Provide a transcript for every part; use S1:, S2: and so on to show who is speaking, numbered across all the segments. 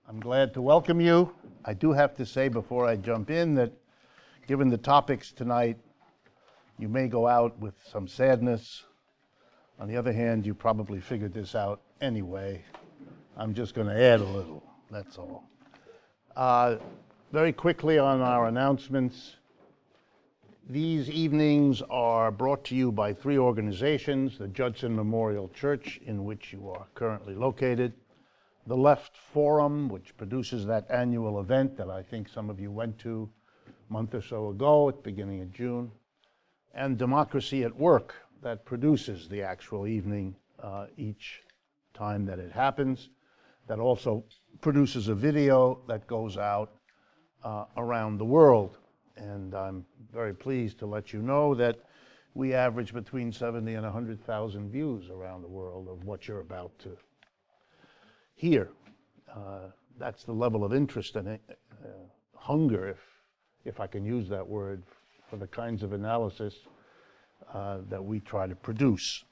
S1: I'm glad to welcome you. I do have to say before I jump in that given the topics tonight, you may go out with some sadness. On the other hand, you probably figured this out anyway. I'm just going to add a little, that's all. Very quickly on our announcements. These evenings are brought to you by three organizations: the Judson Memorial Church, in which you are currently located, the Left Forum, which produces that annual event that I think some of you went to a month or so ago at the beginning of June, and Democracy at Work, that produces the actual evening each time that it happens, that also produces a video that goes out around the world. And I'm very pleased to let you know that we average between 70 and 100,000 views around the world of what you're about to hear. That's the level of interest and hunger, if I can use that word, for the kinds of analysis that we try to produce.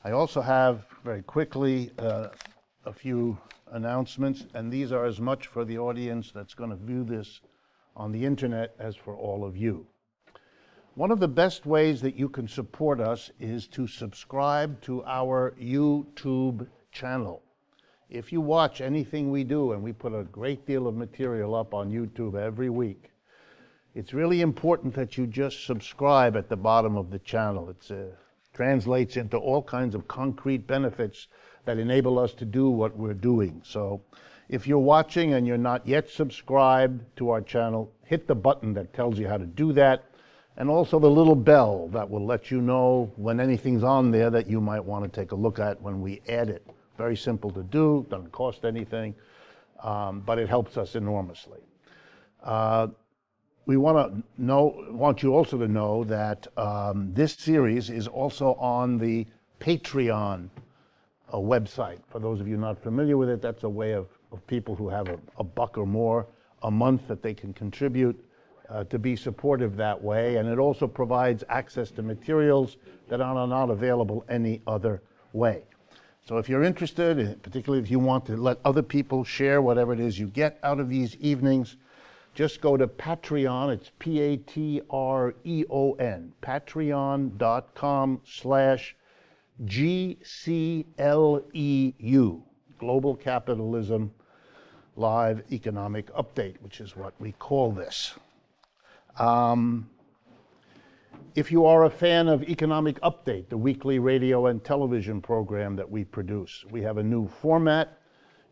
S1: I also have, very quickly, a few announcements, and these are as much for the audience that's going to view this on the internet as for all of you. One of the best ways that you can support us is to subscribe to our YouTube channel. If you watch anything we do, and we put a great deal of material up on YouTube every week, it's really important that you just subscribe at the bottom of the channel. It translates into all kinds of concrete benefits that enable us to do what we're doing. So if you're watching and you're not yet subscribed to our channel, hit the button that tells you how to do that, and also the little bell that will let you know when anything's on there that you might want to take a look at when we add it. Very simple to do, doesn't cost anything, but it helps us enormously. We want you also to know that this series is also on the Patreon website. For those of you not familiar with it, that's a way of people who have a buck or more a month that they can contribute to be supportive that way. And it also provides access to materials that are not available any other way. So if you're interested, particularly if you want to let other people share whatever it is you get out of these evenings, just go to Patreon. It's Patreon, patreon.com/GCLEU, Global Capitalism Live Economic Update, which is what we call this. If you are a fan of Economic Update, the weekly radio and television program that we produce, we have a new format.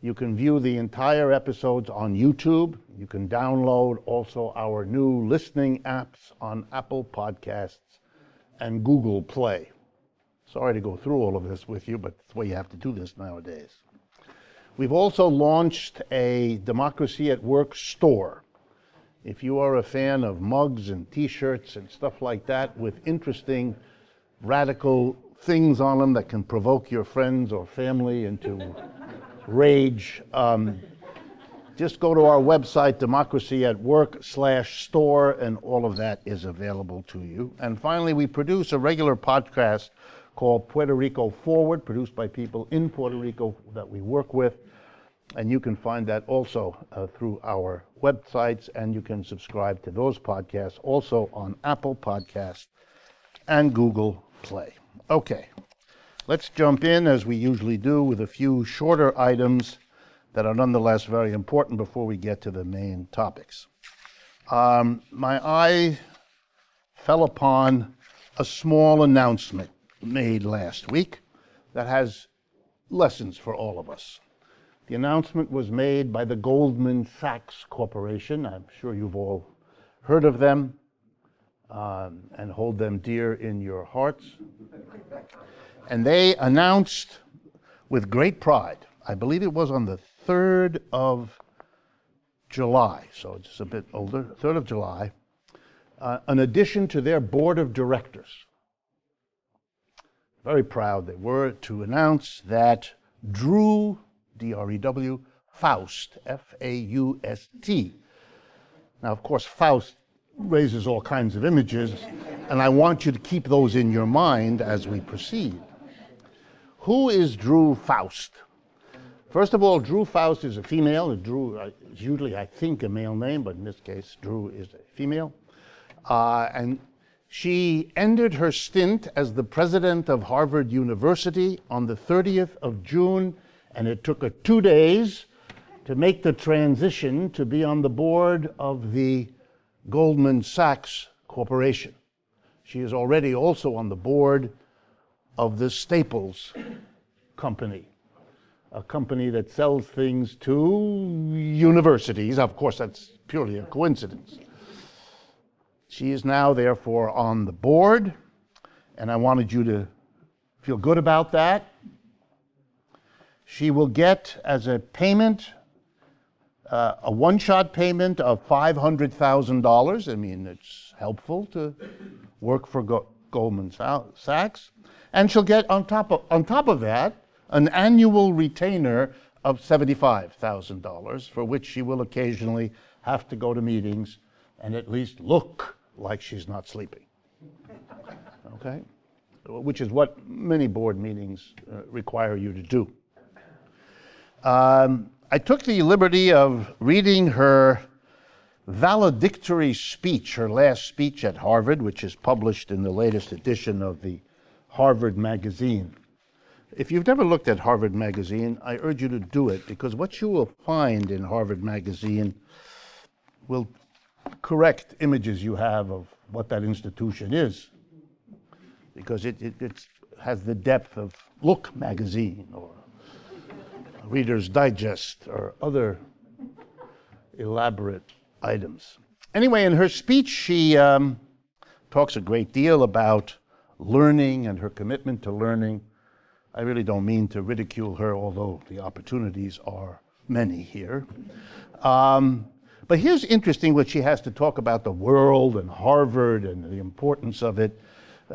S1: You can view the entire episodes on YouTube. You can download also our new listening apps on Apple Podcasts and Google Play. Sorry to go through all of this with you, but it's the way you have to do this nowadays. We've also launched a Democracy at Work store. If you are a fan of mugs and t-shirts and stuff like that with interesting, radical things on them that can provoke your friends or family into rage, just go to our website, Democracy at Work/store, and all of that is available to you. And finally, we produce a regular podcast called Puerto Rico Forward, produced by people in Puerto Rico that we work with. And you can find that also through our websites, and you can subscribe to those podcasts also on Apple Podcasts and Google Play. Okay, let's jump in, as we usually do, with a few shorter items that are nonetheless very important before we get to the main topics. My eye fell upon a small announcement made last week that has lessons for all of us. The announcement was made by the Goldman Sachs Corporation. I'm sure you've all heard of them and hold them dear in your hearts. And they announced with great pride, I believe it was on the 3rd of July, so it's a bit older, 3rd of July, an addition to their board of directors. Very proud they were to announce that Drew, D-R-E-W, Faust, F-A-U-S-T. Now, of course, Faust raises all kinds of images, and I want you to keep those in your mind as we proceed. Who is Drew Faust? First of all, Drew Faust is a female. Drew is usually, I think, a male name, but in this case, Drew is a female. And she ended her stint as the president of Harvard University on the 30th of June, and it took her 2 days to make the transition to be on the board of the Goldman Sachs Corporation. She is already also on the board of the Staples Company, a company that sells things to universities. Of course, that's purely a coincidence. She is now, therefore, on the board, and I wanted you to feel good about that. She will get, as a payment, a one-shot payment of $500,000. I mean, it's helpful to work for Goldman Sachs. And she'll get, on top of that, an annual retainer of $75,000, for which she will occasionally have to go to meetings and at least look like she's not sleeping. Okay? Which is what many board meetings require you to do. I took the liberty of reading her valedictory speech, her last speech at Harvard, which is published in the latest edition of the Harvard Magazine. If you've never looked at Harvard Magazine, I urge you to do it, because what you will find in Harvard Magazine will correct images you have of what that institution is, because it has the depth of Look magazine or Reader's Digest or other elaborate items. Anyway, in her speech, she talks a great deal about learning and her commitment to learning. I really don't mean to ridicule her, although the opportunities are many here. But here's interesting what she has to talk about the world and Harvard and the importance of it.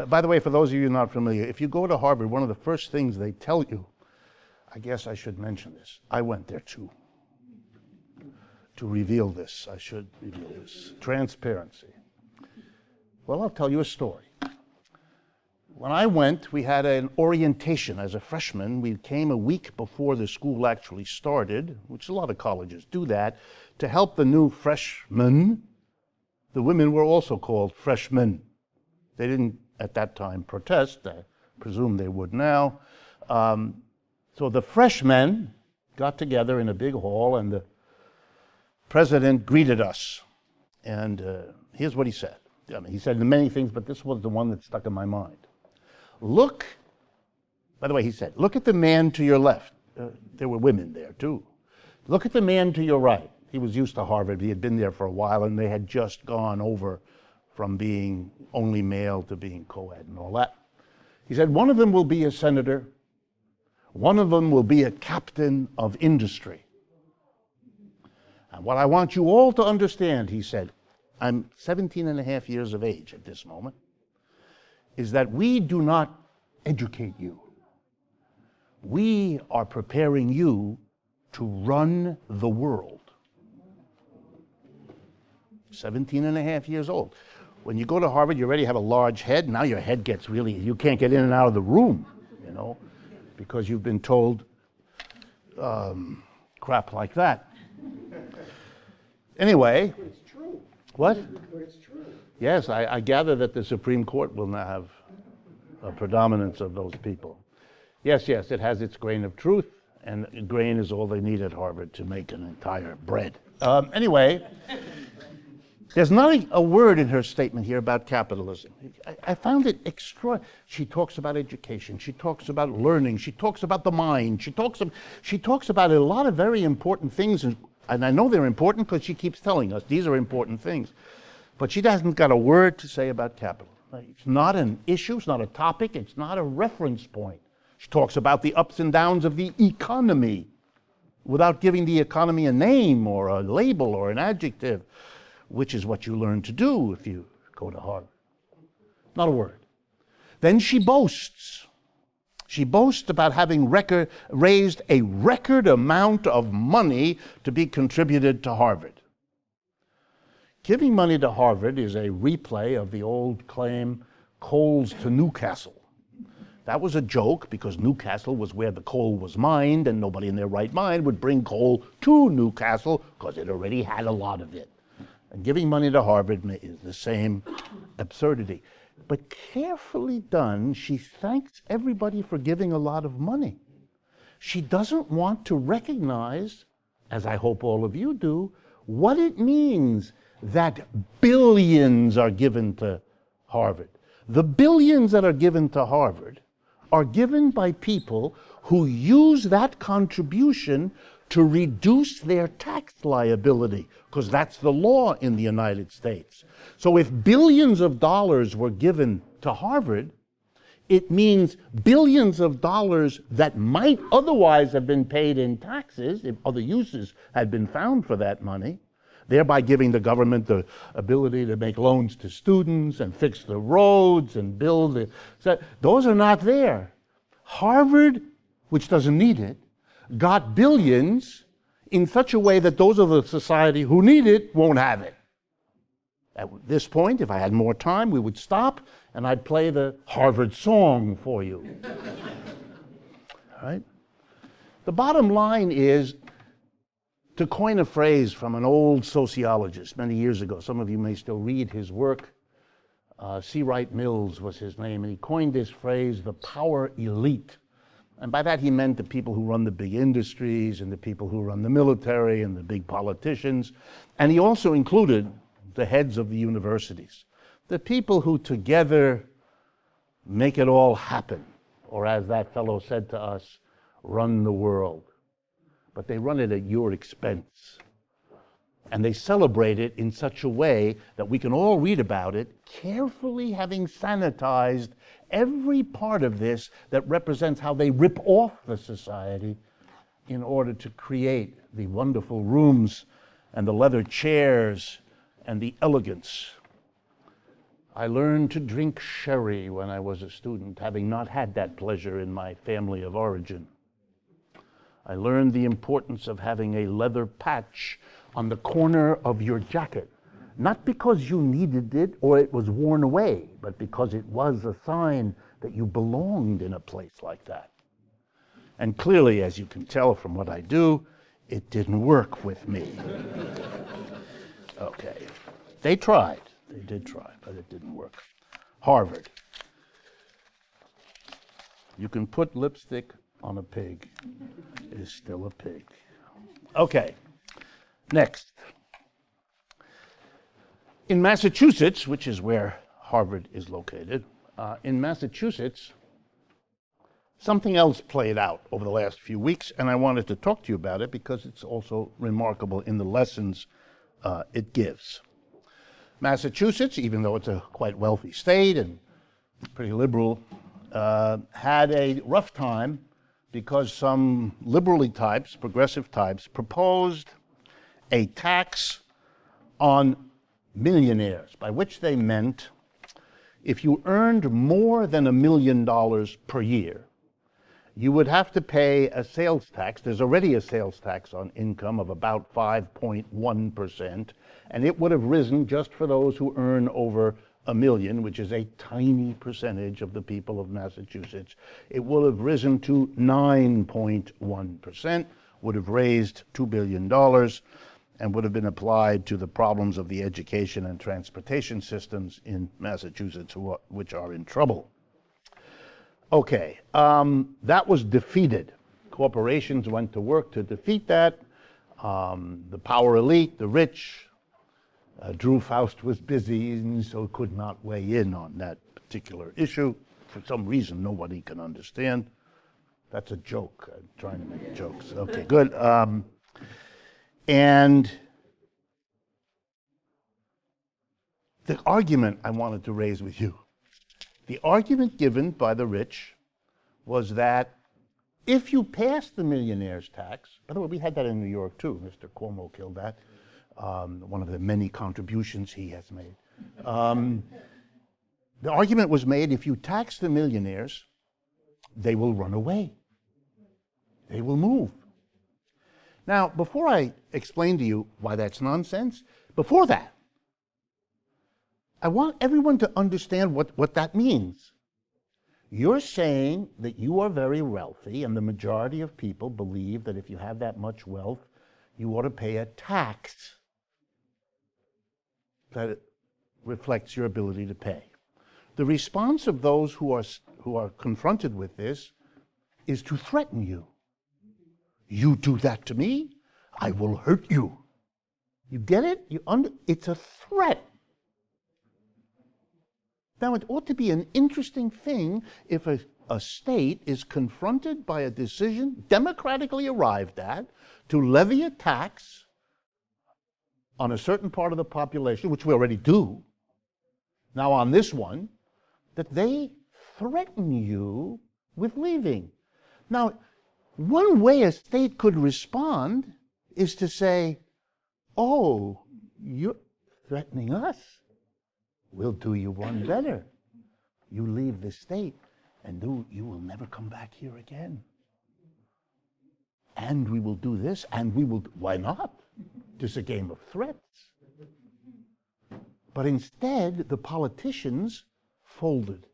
S1: By the way, for those of you not familiar, if you go to Harvard, one of the first things they tell you, I guess I should mention this. I went there too. To reveal this, I should reveal this. Transparency. Well, I'll tell you a story. When I went, we had an orientation as a freshman. We came a week before the school actually started, which a lot of colleges do that, to help the new freshmen. The women were also called freshmen. They didn't, at that time, protest. I presume they would now. So the freshmen got together in a big hall, and the president greeted us. And here's what he said. I mean, he said many things, but this was the one that stuck in my mind. Look, by the way, he said, look at the man to your left. There were women there, too. Look at the man to your right. He was used to Harvard. He had been there for a while, and they had just gone over from being only male to being co-ed and all that. He said, one of them will be a senator. One of them will be a captain of industry. And what I want you all to understand, he said, I'm 17 and a half years of age at this moment, is that we do not educate you. We are preparing you to run the world. 17 and a half years old. When you go to Harvard, you already have a large head. Now your head gets really, you can't get in and out of the room, you know, because you've been told crap like that. Anyway.
S2: It's true.
S1: What?
S2: It's true.
S1: Yes, I gather that the Supreme Court will now have a predominance of those people. Yes, it has its grain of truth, and grain is all they need at Harvard to make an entire bread. Anyway, there's not a word in her statement here about capitalism. I found it extraordinary. She talks about education. She talks about learning. She talks about the mind. She talks about a lot of very important things, and I know they're important because she keeps telling us these are important things. But she hasn't got a word to say about capital. It's not an issue. It's not a topic. It's not a reference point. She talks about the ups and downs of the economy without giving the economy a name or a label or an adjective, which is what you learn to do if you go to Harvard. Not a word. Then she boasts. She boasts about having raised a record amount of money to be contributed to Harvard. Giving money to Harvard is a replay of the old claim, coals to Newcastle. That was a joke because Newcastle was where the coal was mined, and nobody in their right mind would bring coal to Newcastle because it already had a lot of it. And giving money to Harvard is the same absurdity. But carefully done, she thanks everybody for giving a lot of money. She doesn't want to recognize, as I hope all of you do, what it means that billions are given to Harvard. The billions that are given to Harvard are given by people who use that contribution to reduce their tax liability, because that's the law in the United States. So if billions of dollars were given to Harvard, it means billions of dollars that might otherwise have been paid in taxes if other uses had been found for that money, thereby giving the government the ability to make loans to students and fix the roads and build it. So those are not there. Harvard, which doesn't need it, got billions in such a way that those of the society who need it won't have it. At this point, if I had more time, we would stop and I'd play the Harvard song for you. All right? The bottom line is, to coin a phrase from an old sociologist many years ago, some of you may still read his work, C. Wright Mills was his name, and he coined this phrase, the power elite. And by that he meant the people who run the big industries and the people who run the military and the big politicians. And he also included the heads of the universities, the people who together make it all happen, or as that fellow said to us, run the world. But they run it at your expense. And they celebrate it in such a way that we can all read about it, carefully having sanitized every part of this that represents how they rip off the society in order to create the wonderful rooms and the leather chairs and the elegance. I learned to drink sherry when I was a student, having not had that pleasure in my family of origin. I learned the importance of having a leather patch on the corner of your jacket, not because you needed it or it was worn away, but because it was a sign that you belonged in a place like that. And clearly, as you can tell from what I do, it didn't work with me. Okay. They tried. They did try, but it didn't work. Harvard. You can put lipstick on a pig. It is still a pig. Okay. Next. In Massachusetts, which is where Harvard is located, in Massachusetts, something else played out over the last few weeks, and I wanted to talk to you about it because it's also remarkable in the lessons it gives. Massachusetts, even though it's a quite wealthy state and pretty liberal, had a rough time because some liberally types, progressive types, proposed a tax on millionaires, by which they meant if you earned more than $1 million per year, you would have to pay a sales tax. There's already a sales tax on income of about 5.1%, and it would have risen just for those who earn over $1 million, which is a tiny percentage of the people of Massachusetts. It would have risen to 9.1%, would have raised $2 billion, and would have been applied to the problems of the education and transportation systems in Massachusetts, which are in trouble. Okay, that was defeated. Corporations went to work to defeat that. The power elite, the rich, Drew Faust was busy and so could not weigh in on that particular issue. For some reason nobody can understand. That's a joke. I'm trying to make jokes. Okay, good. And the argument I wanted to raise with you, the argument given by the rich was that if you pass the millionaire's tax, by the way, we had that in New York too, Mr. Cuomo killed that, one of the many contributions he has made. The argument was made, if you tax the millionaires, they will run away. They will move. Now, before I explain to you why that's nonsense, before that, I want everyone to understand what that means. You're saying that you are very wealthy, and the majority of people believe that if you have that much wealth, you ought to pay a tax that reflects your ability to pay. The response of those who are confronted with this is to threaten you. You do that to me, I will hurt you. You get it? It's a threat. Now, it ought to be an interesting thing if a state is confronted by a decision democratically arrived at to levy a tax on a certain part of the population, which we already do. Now, on this one, that they threaten you with leaving. Now, one way a state could respond is to say, oh, you're threatening us. We'll do you one better. You leave the state, and you will never come back here again. And we will do this, and we will, why not? Just a game of threats. But instead, the politicians folded.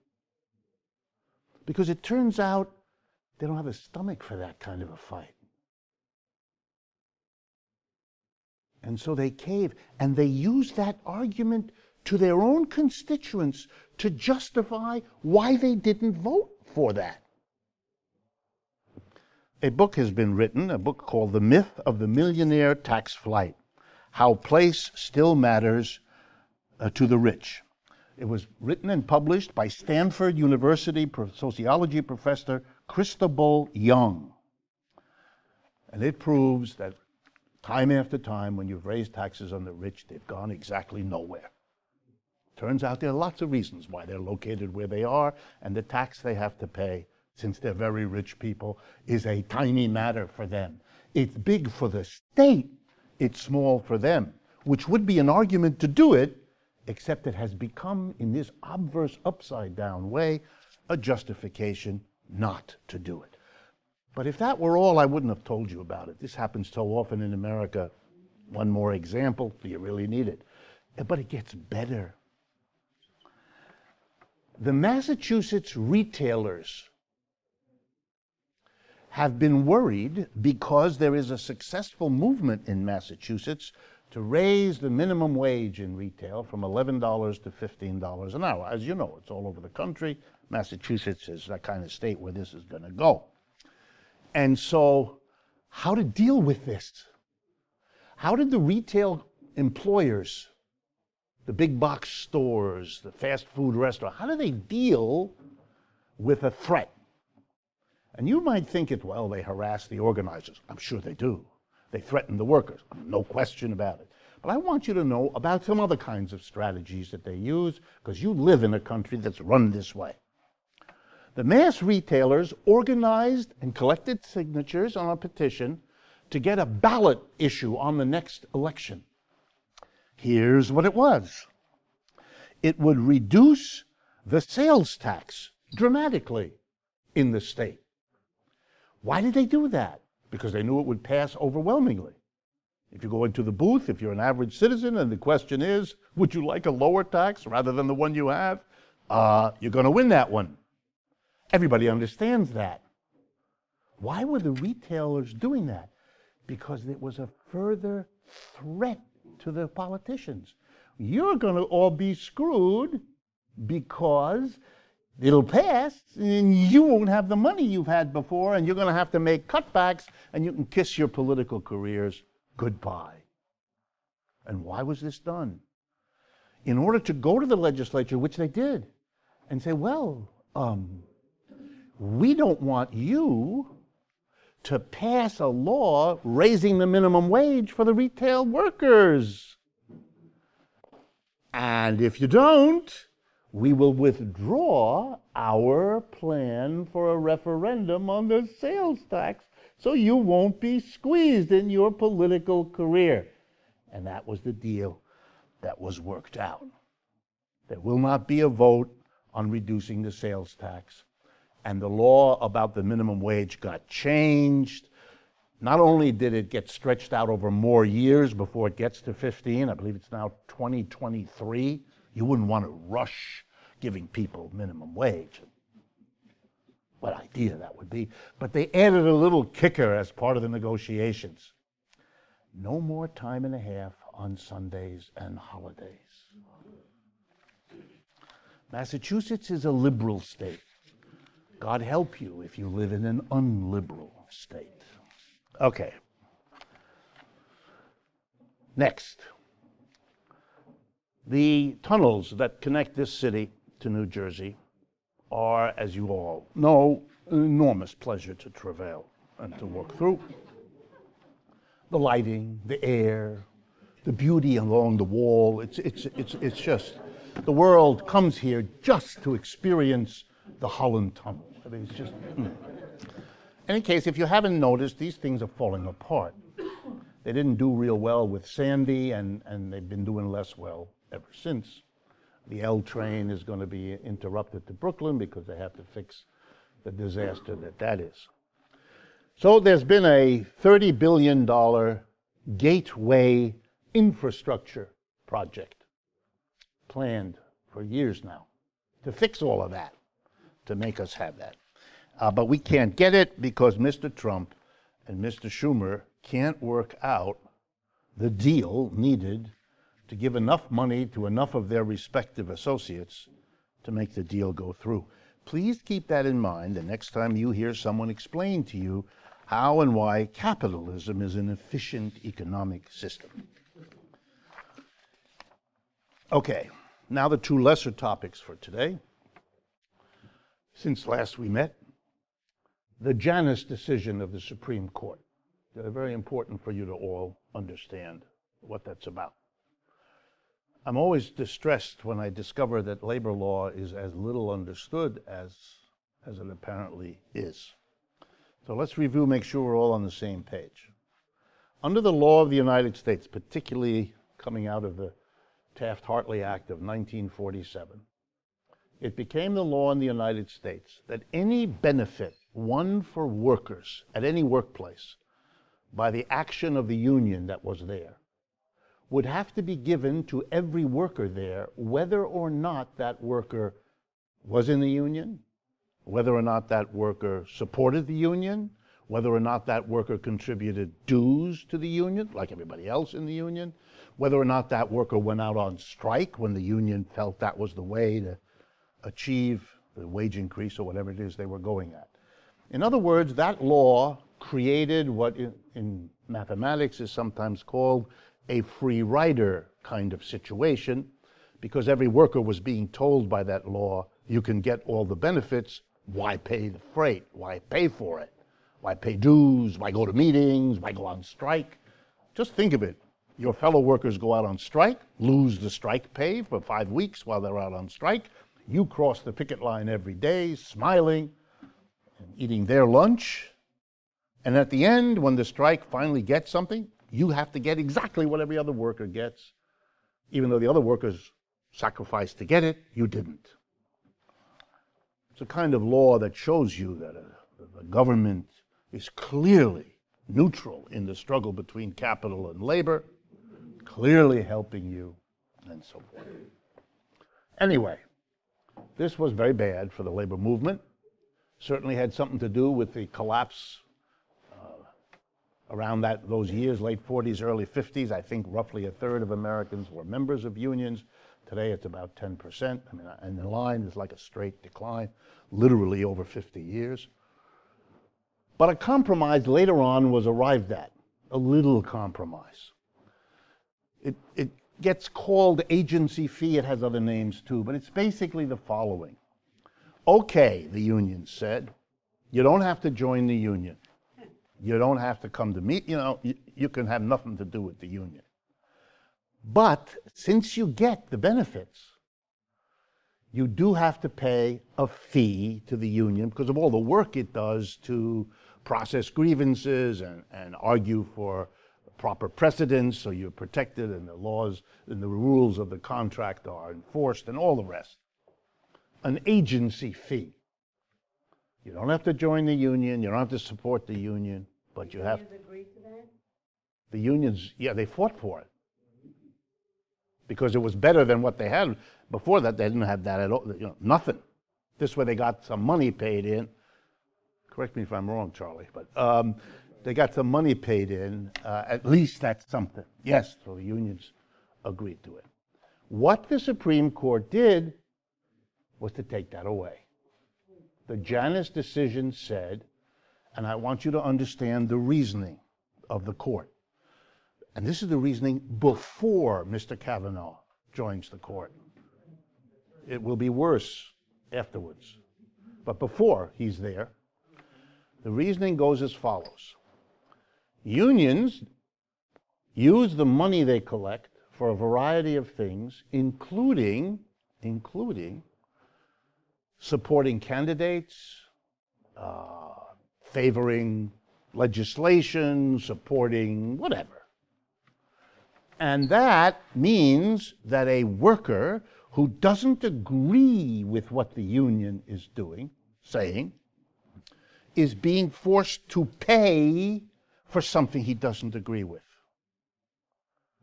S1: Because it turns out they don't have a stomach for that kind of a fight. And so they cave, and they use that argument to their own constituents to justify why they didn't vote for that. A book has been written, a book called The Myth of the Millionaire Tax Flight, How Place Still Matters to the Rich. It was written and published by Stanford University sociology professor Christabel Young. And it proves that time after time, when you've raised taxes on the rich, they've gone exactly nowhere. Turns out there are lots of reasons why they're located where they are, and the tax they have to pay, since they're very rich people, is a tiny matter for them. It's big for the state, it's small for them, which would be an argument to do it, except it has become, in this obverse, upside-down way, a justification not to do it. But if that were all, I wouldn't have told you about it. This happens so often in America. One more example, do you really need it? But it gets better. The Massachusetts retailers have been worried because there is a successful movement in Massachusetts to raise the minimum wage in retail from $11 to $15 an hour. As you know, it's all over the country. Massachusetts is that kind of state where this is going to go. And so, how to deal with this? How did the retail employers, the big box stores, the fast food restaurant, how do they deal with a threat? And you might think well, they harass the organizers. I'm sure they do. They threaten the workers, no question about it. But I want you to know about some other kinds of strategies that they use, because you live in a country that's run this way. The mass retailers organized and collected signatures on a petition to get a ballot issue on the next election. Here's what it was. It would reduce the sales tax dramatically in the state. Why did they do that? Because they knew it would pass overwhelmingly. If you go into the booth, if you're an average citizen, and the question is, would you like a lower tax rather than the one you have? You're going to win that one. Everybody understands that. Why were the retailers doing that? Because it was a further threat to the politicians. You're going to all be screwed because it'll pass and you won't have the money you've had before, and you're going to have to make cutbacks, and you can kiss your political careers goodbye. And why was this done? In order to go to the legislature, which they did, and say, well, we don't want you to pass a law raising the minimum wage for the retail workers. And if you don't, we will withdraw our plan for a referendum on the sales tax so you won't be squeezed in your political career. And that was the deal that was worked out. There will not be a vote on reducing the sales tax. And the law about the minimum wage got changed. Not only did it get stretched out over more years before it gets to 15, I believe it's now 2023. You wouldn't want to rush giving people minimum wage. What idea that would be. But they added a little kicker as part of the negotiations. No more time and a half on Sundays and holidays. Massachusetts is a liberal state. God help you if you live in an unliberal state. Okay. Next. The tunnels that connect this city to New Jersey are, as you all know, an enormous pleasure to travail and to walk through. The lighting, the air, the beauty along the wall, it's just, the world comes here just to experience the Holland Tunnel. I mean, it's just, In any case, if you haven't noticed, these things are falling apart. They didn't do real well with Sandy, and they've been doing less well ever since. The L train is going to be interrupted to Brooklyn because they have to fix the disaster that is. So there's been a $30 billion gateway infrastructure project planned for years now to fix all of that, to make us have that. But we can't get it because Mr. Trump and Mr. Schumer can't work out the deal needed to give enough money to enough of their respective associates to make the deal go through. Please keep that in mind the next time you hear someone explain to you how and why capitalism is an efficient economic system. Okay, now the two lesser topics for today. Since last we met, the Janus decision of the Supreme Court. They're very important for you to all understand what that's about. I'm always distressed when I discover that labor law is as little understood as it apparently is. So let's review, make sure we're all on the same page. Under the law of the United States, particularly coming out of the Taft-Hartley Act of 1947, it became the law in the United States that any benefit won for workers at any workplace by the action of the union that was there would have to be given to every worker there, whether or not that worker was in the union, whether or not that worker supported the union, whether or not that worker contributed dues to the union, like everybody else in the union, whether or not that worker went out on strike when the union felt that was the way to achieve the wage increase or whatever it is they were going at. In other words, that law created what in mathematics is sometimes called a free rider kind of situation, because every worker was being told by that law, you can get all the benefits, why pay the freight? Why pay for it? Why pay dues? Why go to meetings? Why go on strike? Just think of it. Your fellow workers go out on strike, lose the strike pay for 5 weeks while they're out on strike. You cross the picket line every day, smiling, and eating their lunch. And at the end, when the strike finally gets something, you have to get exactly what every other worker gets. Even though the other workers sacrificed to get it, you didn't. It's a kind of law that shows you that the government is clearly neutral in the struggle between capital and labor, clearly helping you, and so forth. Anyway, this was very bad for the labor movement. Certainly had something to do with the collapse around those years, late 40s, early 50s. I think roughly a third of Americans were members of unions. Today it's about 10%. I mean, and the line is like a straight decline, literally over 50 years. But a compromise later on was arrived at, a little compromise. It gets called agency fee. It has other names too, but it's basically the following. Okay, the union said, you don't have to join the union. You don't have to come to meet, you can have nothing to do with the union. But since you get the benefits, you do have to pay a fee to the union because of all the work it does to process grievances and argue for proper precedence so you're protected and the laws and the rules of the contract are enforced and all the rest. An agency fee. You don't have to join the union, you don't have to support the union, but you have to. The unions agreed to that? The unions, yeah, they fought for it. Because it was better than what they had. Before that, they didn't have that at all, nothing. This way they got some money paid in, correct me if I'm wrong, Charlie, but they got some money paid in. At least that's something. Yes, so the unions agreed to it. What the Supreme Court did was to take that away. The Janus decision said, and I want you to understand the reasoning of the court, and this is the reasoning before Mr. Kavanaugh joins the court. It will be worse afterwards. But before he's there, the reasoning goes as follows. Unions use the money they collect for a variety of things, including supporting candidates, favoring legislation, supporting whatever. And that means that a worker who doesn't agree with what the union is doing, saying, is being forced to pay for something he doesn't agree with.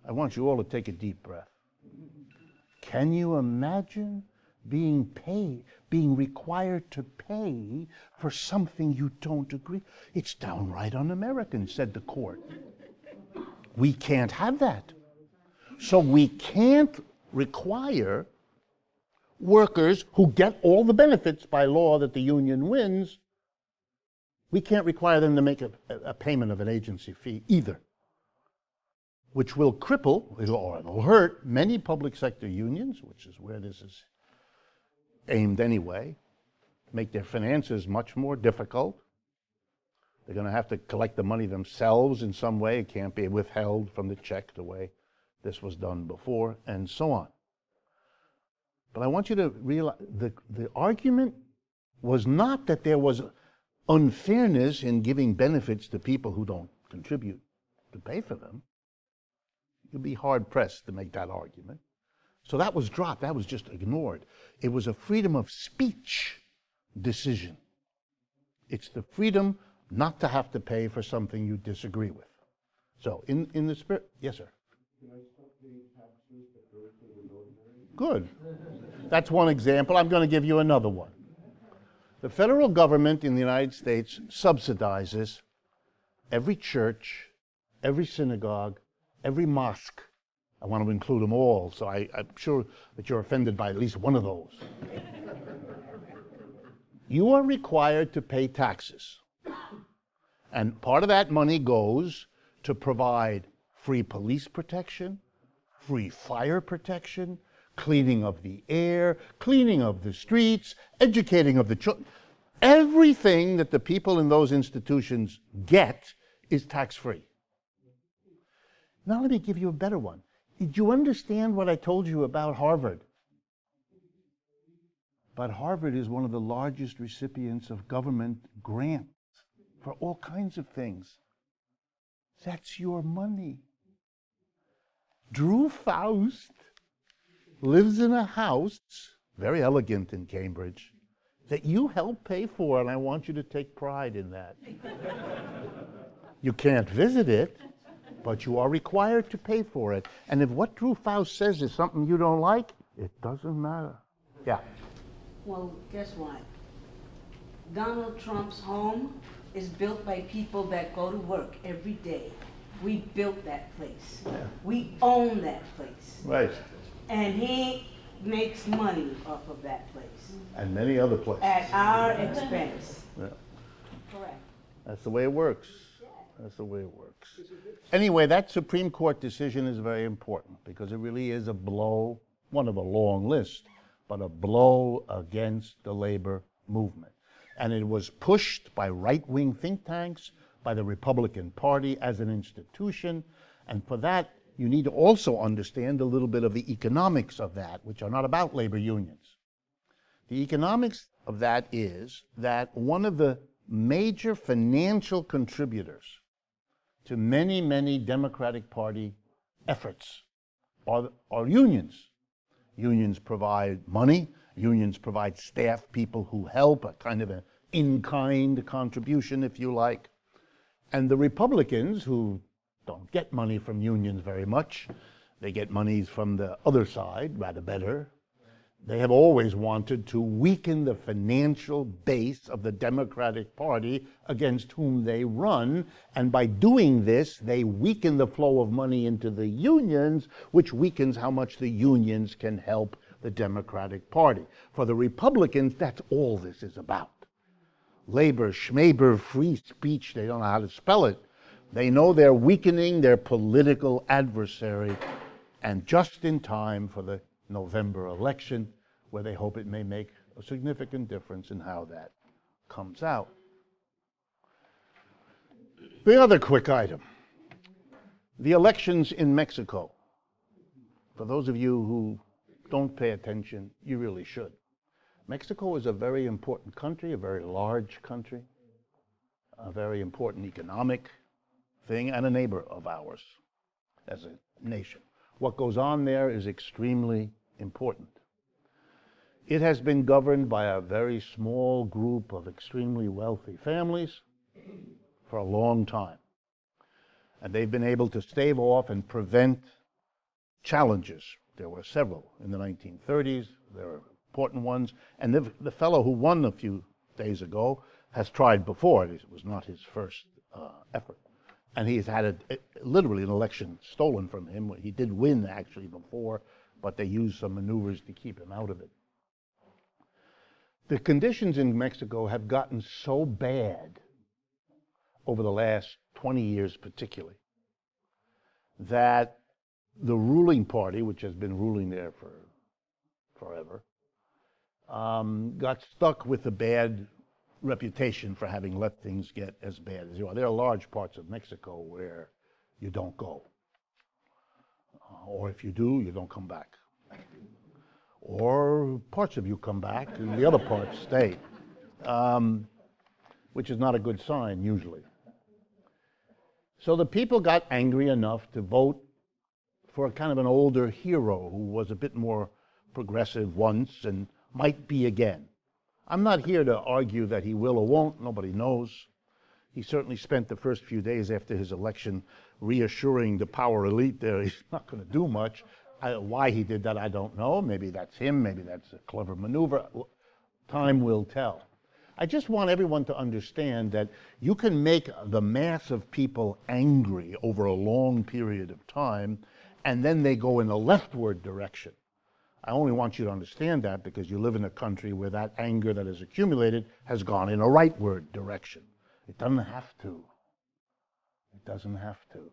S1: I want you all to take a deep breath. Can you imagine being required to pay for something you don't agree? It's downright un-American, said the court. We can't have that. So we can't require workers who get all the benefits by law that the union wins, we can't require them to make a payment of an agency fee either, which will cripple, or it'll hurt, many public sector unions, which is where this is aimed anyway, make their finances much more difficult. They're going to have to collect the money themselves in some way. It can't be withheld from the check the way this was done before, and so on. But I want you to realize the argument was not that there was unfairness in giving benefits to people who don't contribute to pay for them. You'd be hard-pressed to make that argument. So that was dropped. That was just ignored. It was a freedom of speech decision. It's the freedom not to have to pay for something you disagree with. So in the spirit, yes, sir. Can I stop paying taxes that go to the ordinary? Good. That's one example. I'm going to give you another one. The federal government in the United States subsidizes every church, every synagogue, every mosque. I want to include them all, so I'm sure that you're offended by at least one of those. You are required to pay taxes. And part of that money goes to provide free police protection, free fire protection, cleaning of the air, cleaning of the streets, educating of the children. Everything that the people in those institutions get is tax-free. Now let me give you a better one. Did you understand what I told you about Harvard? But Harvard is one of the largest recipients of government grants for all kinds of things. That's your money. Drew Faust lives in a house, very elegant in Cambridge, that you help pay for, and I want you to take pride in that. You can't visit it, but you are required to pay for it. And if what Drew Faust says is something you don't like, it doesn't matter. Yeah.
S2: Well, guess what? Donald Trump's home is built by people that go to work every day. We built that place. Yeah. We own that place.
S1: Right.
S2: And he makes money off of that place.
S1: And many other places.
S2: At our expense.
S1: Yeah.
S2: Correct.
S1: That's the way it works. That's the way it works. Anyway, that Supreme Court decision is very important because it really is a blow, one of a long list, but a blow against the labor movement. And it was pushed by right-wing think tanks, by the Republican Party as an institution, and for that, you need to also understand a little bit of the economics of that, which are not about labor unions. The economics of that is that one of the major financial contributors to many, many Democratic Party efforts are unions. Unions provide money, unions provide staff, people who help, a kind of an in-kind contribution, if you like. And the Republicans, who don't get money from unions very much, they get monies from the other side, rather better, They have always wanted to weaken the financial base of the Democratic Party against whom they run, and by doing this, they weaken the flow of money into the unions, which weakens how much the unions can help the Democratic Party. For the Republicans, that's all this is about. Labor, schmaber, free speech, they don't know how to spell it. They know they're weakening their political adversary, and just in time for the November election, where they hope it may make a significant difference in how that comes out. The other quick item, the elections in Mexico. For those of you who don't pay attention, you really should. Mexico is a very important country, a very large country, a very important economic thing, and a neighbor of ours as a nation. What goes on there is extremely important. It has been governed by a very small group of extremely wealthy families for a long time. And they've been able to stave off and prevent challenges. There were several in the 1930s. There were important ones. And the fellow who won a few days ago has tried before. It was not his first effort. And he's had literally an election stolen from him. He did win, actually, before, but they used some maneuvers to keep him out of it. The conditions in Mexico have gotten so bad over the last 20 years particularly that the ruling party, which has been ruling there for forever, got stuck with a bad reputation for having let things get as bad as they are. There are large parts of Mexico where you don't go. Or if you do, you don't come back. Or parts of you come back and the other parts stay, which is not a good sign usually. So the people got angry enough to vote for a kind of an older hero who was a bit more progressive once and might be again. I'm not here to argue that he will or won't. Nobody knows. He certainly spent the first few days after his election reassuring the power elite there he's not going to do much. Why he did that, I don't know. Maybe that's him. Maybe that's a clever maneuver. Time will tell. I just want everyone to understand that you can make the mass of people angry over a long period of time, and then they go in a leftward direction. I only want you to understand that because you live in a country where that anger that has accumulated has gone in a rightward direction. It doesn't have to. It doesn't have to.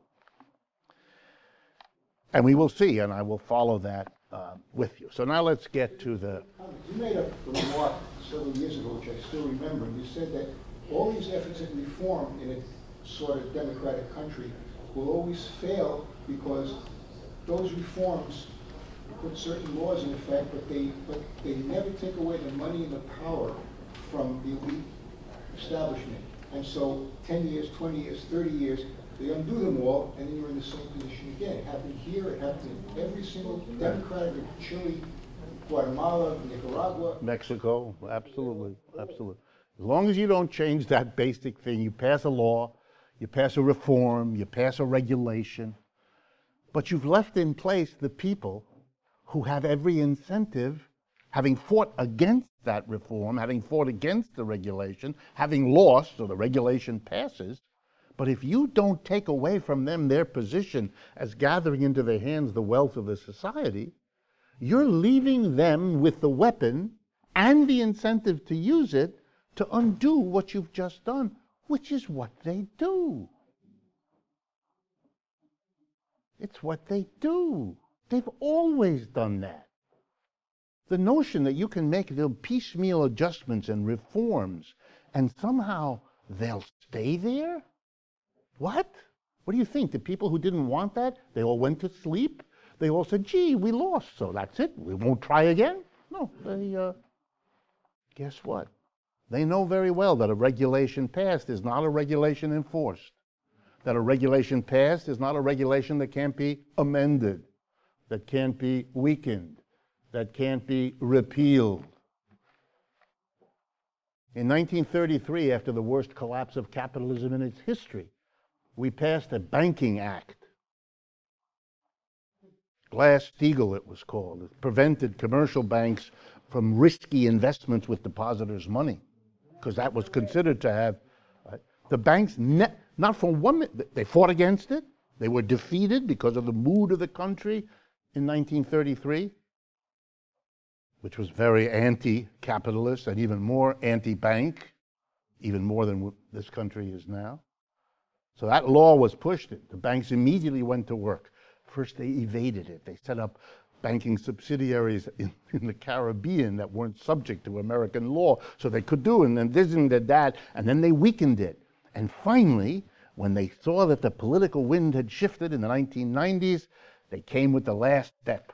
S1: And we will see, and I will follow that with you. So now let's get to the...
S3: You made a remark several years ago, which I still remember. You said that all these efforts at reform in a sort of democratic country will always fail because those reforms put certain laws in effect, but they never take away the money and the power from the elite establishment. And so 10 years, 20 years, 30 years, they undo them all, and then you're in the same position again. It happened here, it happened in every single democratic, Chile, Guatemala, Nicaragua.
S1: Mexico, absolutely, absolutely. As long as you don't change that basic thing, you pass a law, you pass a reform, you pass a regulation, but you've left in place the people who have every incentive, having fought against that reform, having fought against the regulation, having lost, so the regulation passes. But if you don't take away from them their position as gathering into their hands the wealth of the society, you're leaving them with the weapon and the incentive to use it to undo what you've just done, which is what they do. It's what they do. They've always done that. The notion that you can make the piecemeal adjustments and reforms and somehow they'll stay there? What? What do you think? The people who didn't want that, they all went to sleep? They all said, gee, we lost, so that's it. We won't try again? No, they, guess what? They know very well that a regulation passed is not a regulation enforced. That a regulation passed is not a regulation that can't be amended, that can't be weakened, that can't be repealed. In 1933, after the worst collapse of capitalism in its history, we passed a banking act. Glass-Steagall, it was called. It prevented commercial banks from risky investments with depositors' money, because that was considered to have, the banks, not for 1 minute, they fought against it. They were defeated because of the mood of the country in 1933, which was very anti-capitalist and even more anti-bank, even more than this country is now. So that law was pushed. The banks immediately went to work. First, they evaded it. They set up banking subsidiaries in the Caribbean that weren't subject to American law, so they could do it, and then this and that, and then they weakened it. And finally, when they saw that the political wind had shifted in the 1990s, they came with the last step: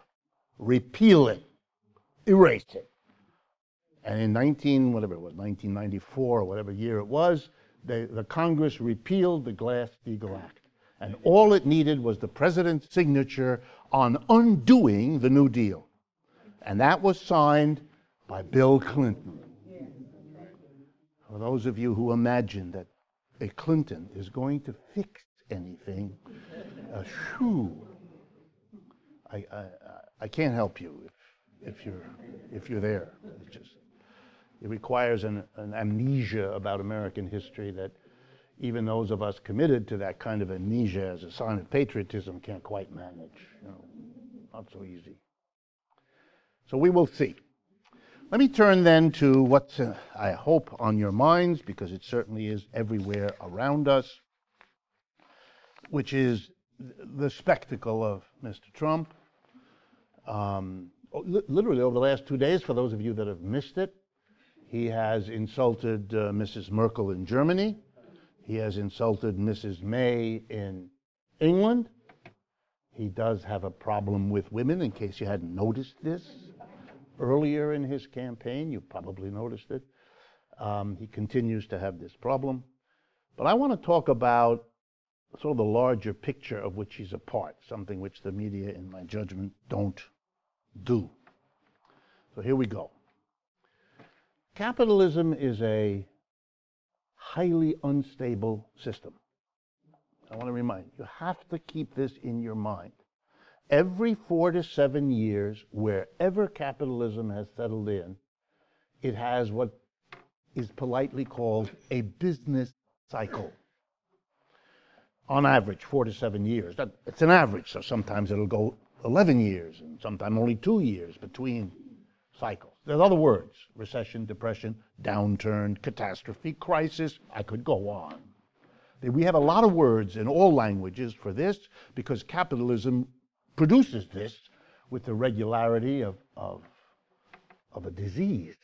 S1: repeal it, erase it. And in 1994, or whatever year it was, the Congress repealed the Glass-Steagall Act. And all it needed was the president's signature on undoing the New Deal. And that was signed by Bill Clinton. For those of you who imagine that a Clinton is going to fix anything, I can't help you if you're there. It requires an amnesia about American history that even those of us committed to that kind of amnesia as a sign of patriotism can't quite manage. Not so easy. So we will see. Let me turn then to what's, I hope, on your minds, because it certainly is everywhere around us, which is the spectacle of Mr. Trump. Literally over the last 2 days, for those of you that have missed it, he has insulted Mrs. Merkel in Germany. He has insulted Mrs. May in England. He does have a problem with women, in case you hadn't noticed this. Earlier in his campaign, you probably noticed it. He continues to have this problem. But I want to talk about sort of the larger picture of which he's a part, something which the media, in my judgment, don't do. So here we go. Capitalism is a highly unstable system. I want to remind you, you have to keep this in your mind. Every 4 to 7 years, wherever capitalism has settled in, it has what is politely called a business cycle. On average, 4 to 7 years. It's an average, so sometimes it'll go 11 years, and sometimes only 2 years between cycles. There's other words: recession, depression, downturn, catastrophe, crisis. I could go on. We have a lot of words in all languages for this because capitalism produces this with the regularity of a disease.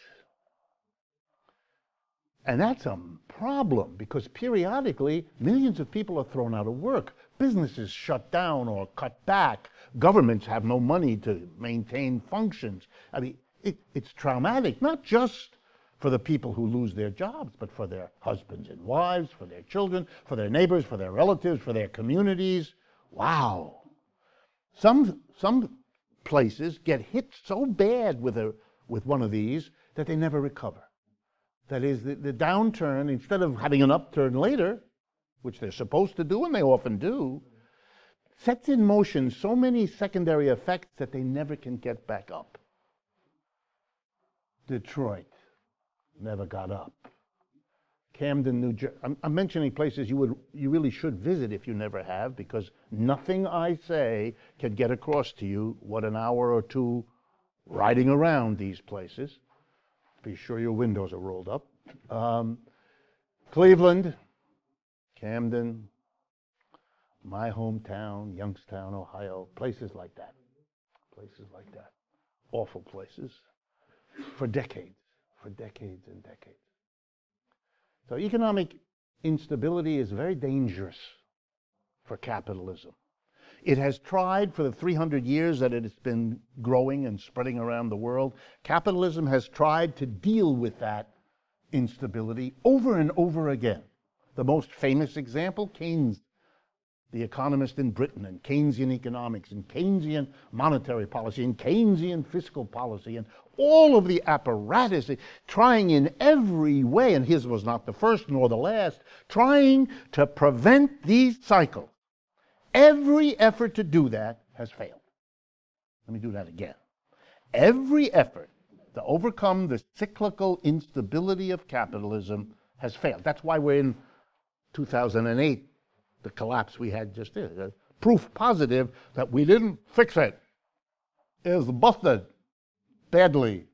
S1: And that's a problem because periodically millions of people are thrown out of work. Businesses shut down or cut back. Governments have no money to maintain functions. I mean, it's traumatic, not just for the people who lose their jobs, but for their husbands and wives, for their children, for their neighbors, for their relatives, for their communities. Wow. Some places get hit so bad with one of these that they never recover. That is, the downturn, instead of having an upturn later, which they're supposed to do, and they often do, sets in motion so many secondary effects that they never can get back up. Detroit never got up. Camden, New Jersey. I'm mentioning places you really should visit if you never have, because nothing I say can get across to you what an hour or two riding around these places. Be sure your windows are rolled up. Cleveland, Camden, my hometown, Youngstown, Ohio, places like that. Places like that. Awful places. For decades and decades. So economic instability is very dangerous for capitalism. It has tried for the 300 years that it has been growing and spreading around the world. Capitalism has tried to deal with that instability over and over again. The most famous example, Keynes, the economist in Britain, and Keynesian economics, and Keynesian monetary policy, and Keynesian fiscal policy, and all of the apparatus, trying in every way, and his was not the first nor the last, trying to prevent these cycles. Every effort to do that has failed. Let me do that again. Every effort to overcome the cyclical instability of capitalism has failed. That's why we're in 2008, the collapse we had just there. Proof positive that we didn't fix it. Is busted badly.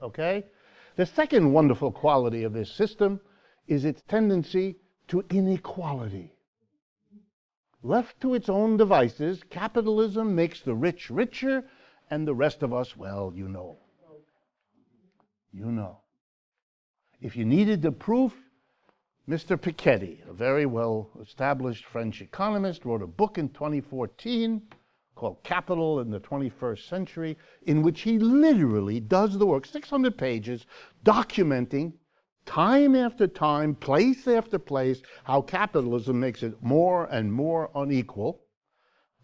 S1: Okay? The second wonderful quality of this system is its tendency to inequality. Left to its own devices, capitalism makes the rich richer, and the rest of us, well, you know. You know. If you needed the proof, Mr. Piketty, a very well-established French economist, wrote a book in 2014 called Capital in the 21st Century, in which he literally does the work, 600 pages, documenting time after time, place after place, how capitalism makes it more and more unequal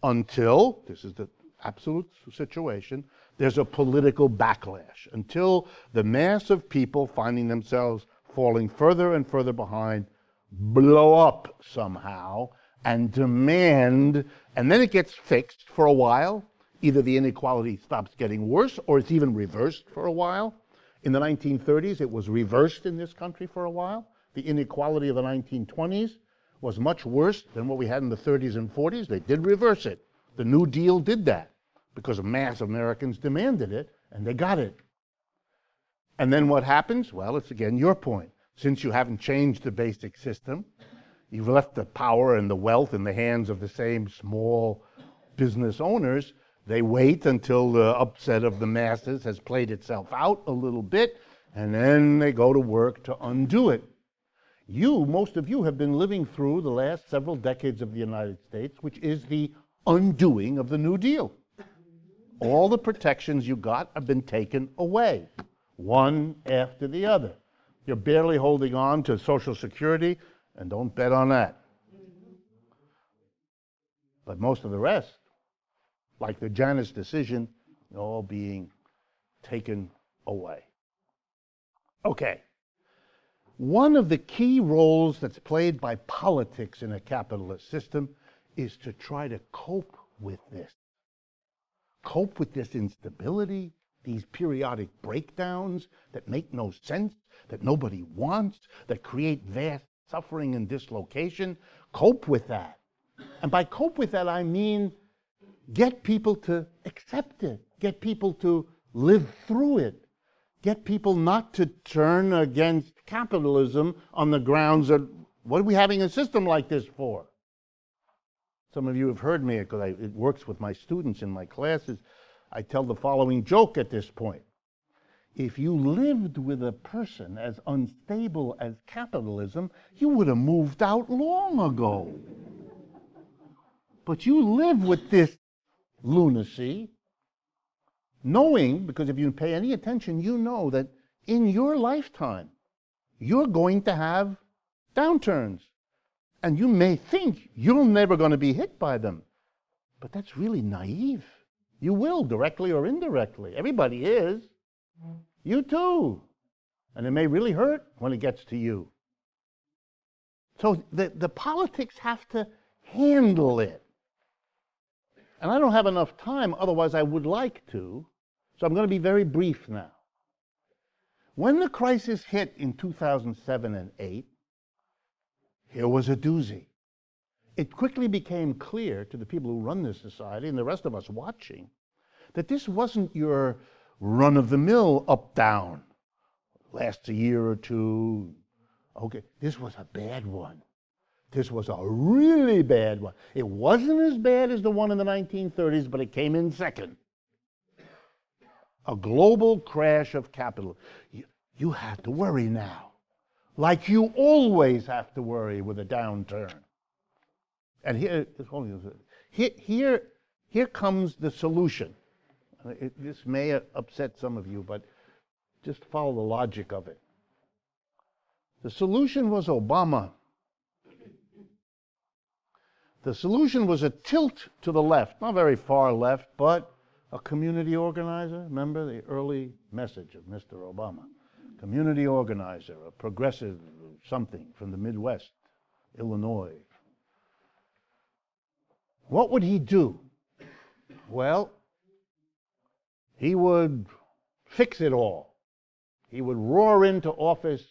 S1: until, this is the absolute situation, there's a political backlash, until the mass of people finding themselves falling further and further behind blow up somehow and demand, and then it gets fixed for a while. Either the inequality stops getting worse or it's even reversed for a while. In the 1930s, it was reversed in this country for a while. The inequality of the 1920s was much worse than what we had in the 30s and 40s. They did reverse it. The New Deal did that because a mass of Americans demanded it, and they got it. And then what happens? Well, it's again your point. Since you haven't changed the basic system, you've left the power and the wealth in the hands of the same small business owners. They wait until the upset of the masses has played itself out a little bit, and then they go to work to undo it. Most of you have been living through the last several decades of the United States, which is the undoing of the New Deal. All the protections you got have been taken away, one after the other. You're barely holding on to Social Security, and don't bet on that. But most of the rest, like the Janus decision, all being taken away. Okay. One of the key roles that's played by politics in a capitalist system is to try to cope with this. Cope with this instability, these periodic breakdowns that make no sense, that nobody wants, that create vast suffering and dislocation. Cope with that. And by cope with that, I mean get people to accept it, get people to live through it, get people not to turn against capitalism on the grounds that, what are we having a system like this for? Some of you have heard me, because it works with my students in my classes. I tell the following joke at this point. If you lived with a person as unstable as capitalism, you would have moved out long ago. But you live with this lunacy, knowing, because if you pay any attention, you know that in your lifetime, you're going to have downturns. And you may think you're never going to be hit by them. But that's really naive. You will, directly or indirectly. Everybody is. You too. And it may really hurt when it gets to you. So the politics have to handle it. And I don't have enough time, otherwise I would like to. So I'm going to be very brief now. When the crisis hit in 2007 and 8, here was a doozy. It quickly became clear to the people who run this society and the rest of us watching that this wasn't your run-of-the-mill up-down. Lasts a year or two. Okay, this was a bad one. This was a really bad one. It wasn't as bad as the one in the 1930s, but it came in second. A global crash of capital. You have to worry now. Like you always have to worry with a downturn. And here comes the solution. This may upset some of you, but just follow the logic of it. The solution was Obama. The solution was a tilt to the left, not very far left, but a community organizer. Remember the early message of Mr. Obama? Community organizer, a progressive something from the Midwest, Illinois. What would he do? Well, He would fix it all. He would roar into office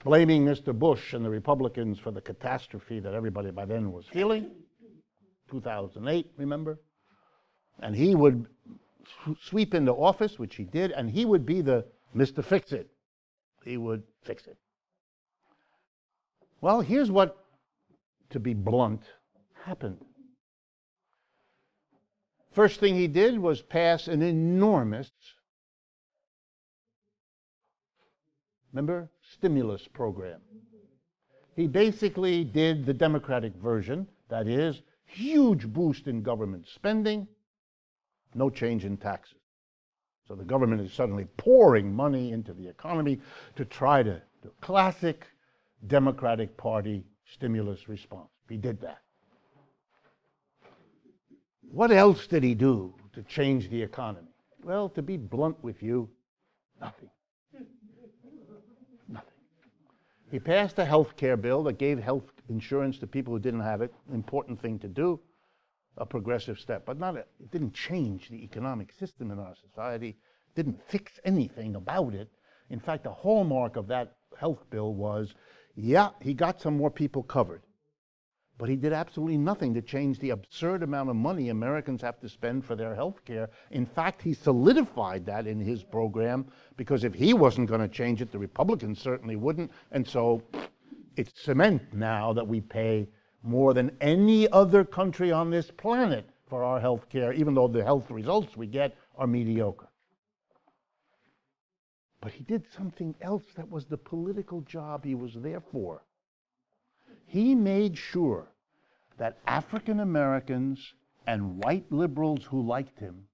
S1: blaming Mr. Bush and the Republicans for the catastrophe that everybody by then was feeling. 2008, remember? And he would sweep into office, which he did, and he would be the Mr. Fix-It. He would fix it. Well, here's what, to be blunt, happened. First thing he did was pass an enormous, remember, stimulus program. He basically did the Democratic version, that is, huge boost in government spending, no change in taxes. So the government is suddenly pouring money into the economy to try to do classic Democratic Party stimulus response. He did that. What else did he do to change the economy? Well, to be blunt with you, nothing. Nothing. He passed a health care bill that gave health insurance to people who didn't have it, an important thing to do, a progressive step, but it didn't change the economic system in our society, didn't fix anything about it. In fact, the hallmark of that health bill was, yeah, he got some more people covered, but he did absolutely nothing to change the absurd amount of money Americans have to spend for their health care. In fact, he solidified that in his program, because if he wasn't going to change it, the Republicans certainly wouldn't, and so it's cement now that we pay more than any other country on this planet for our health care, even though the health results we get are mediocre. But he did something else that was the political job he was there for. He made sure that African Americans and white liberals who liked him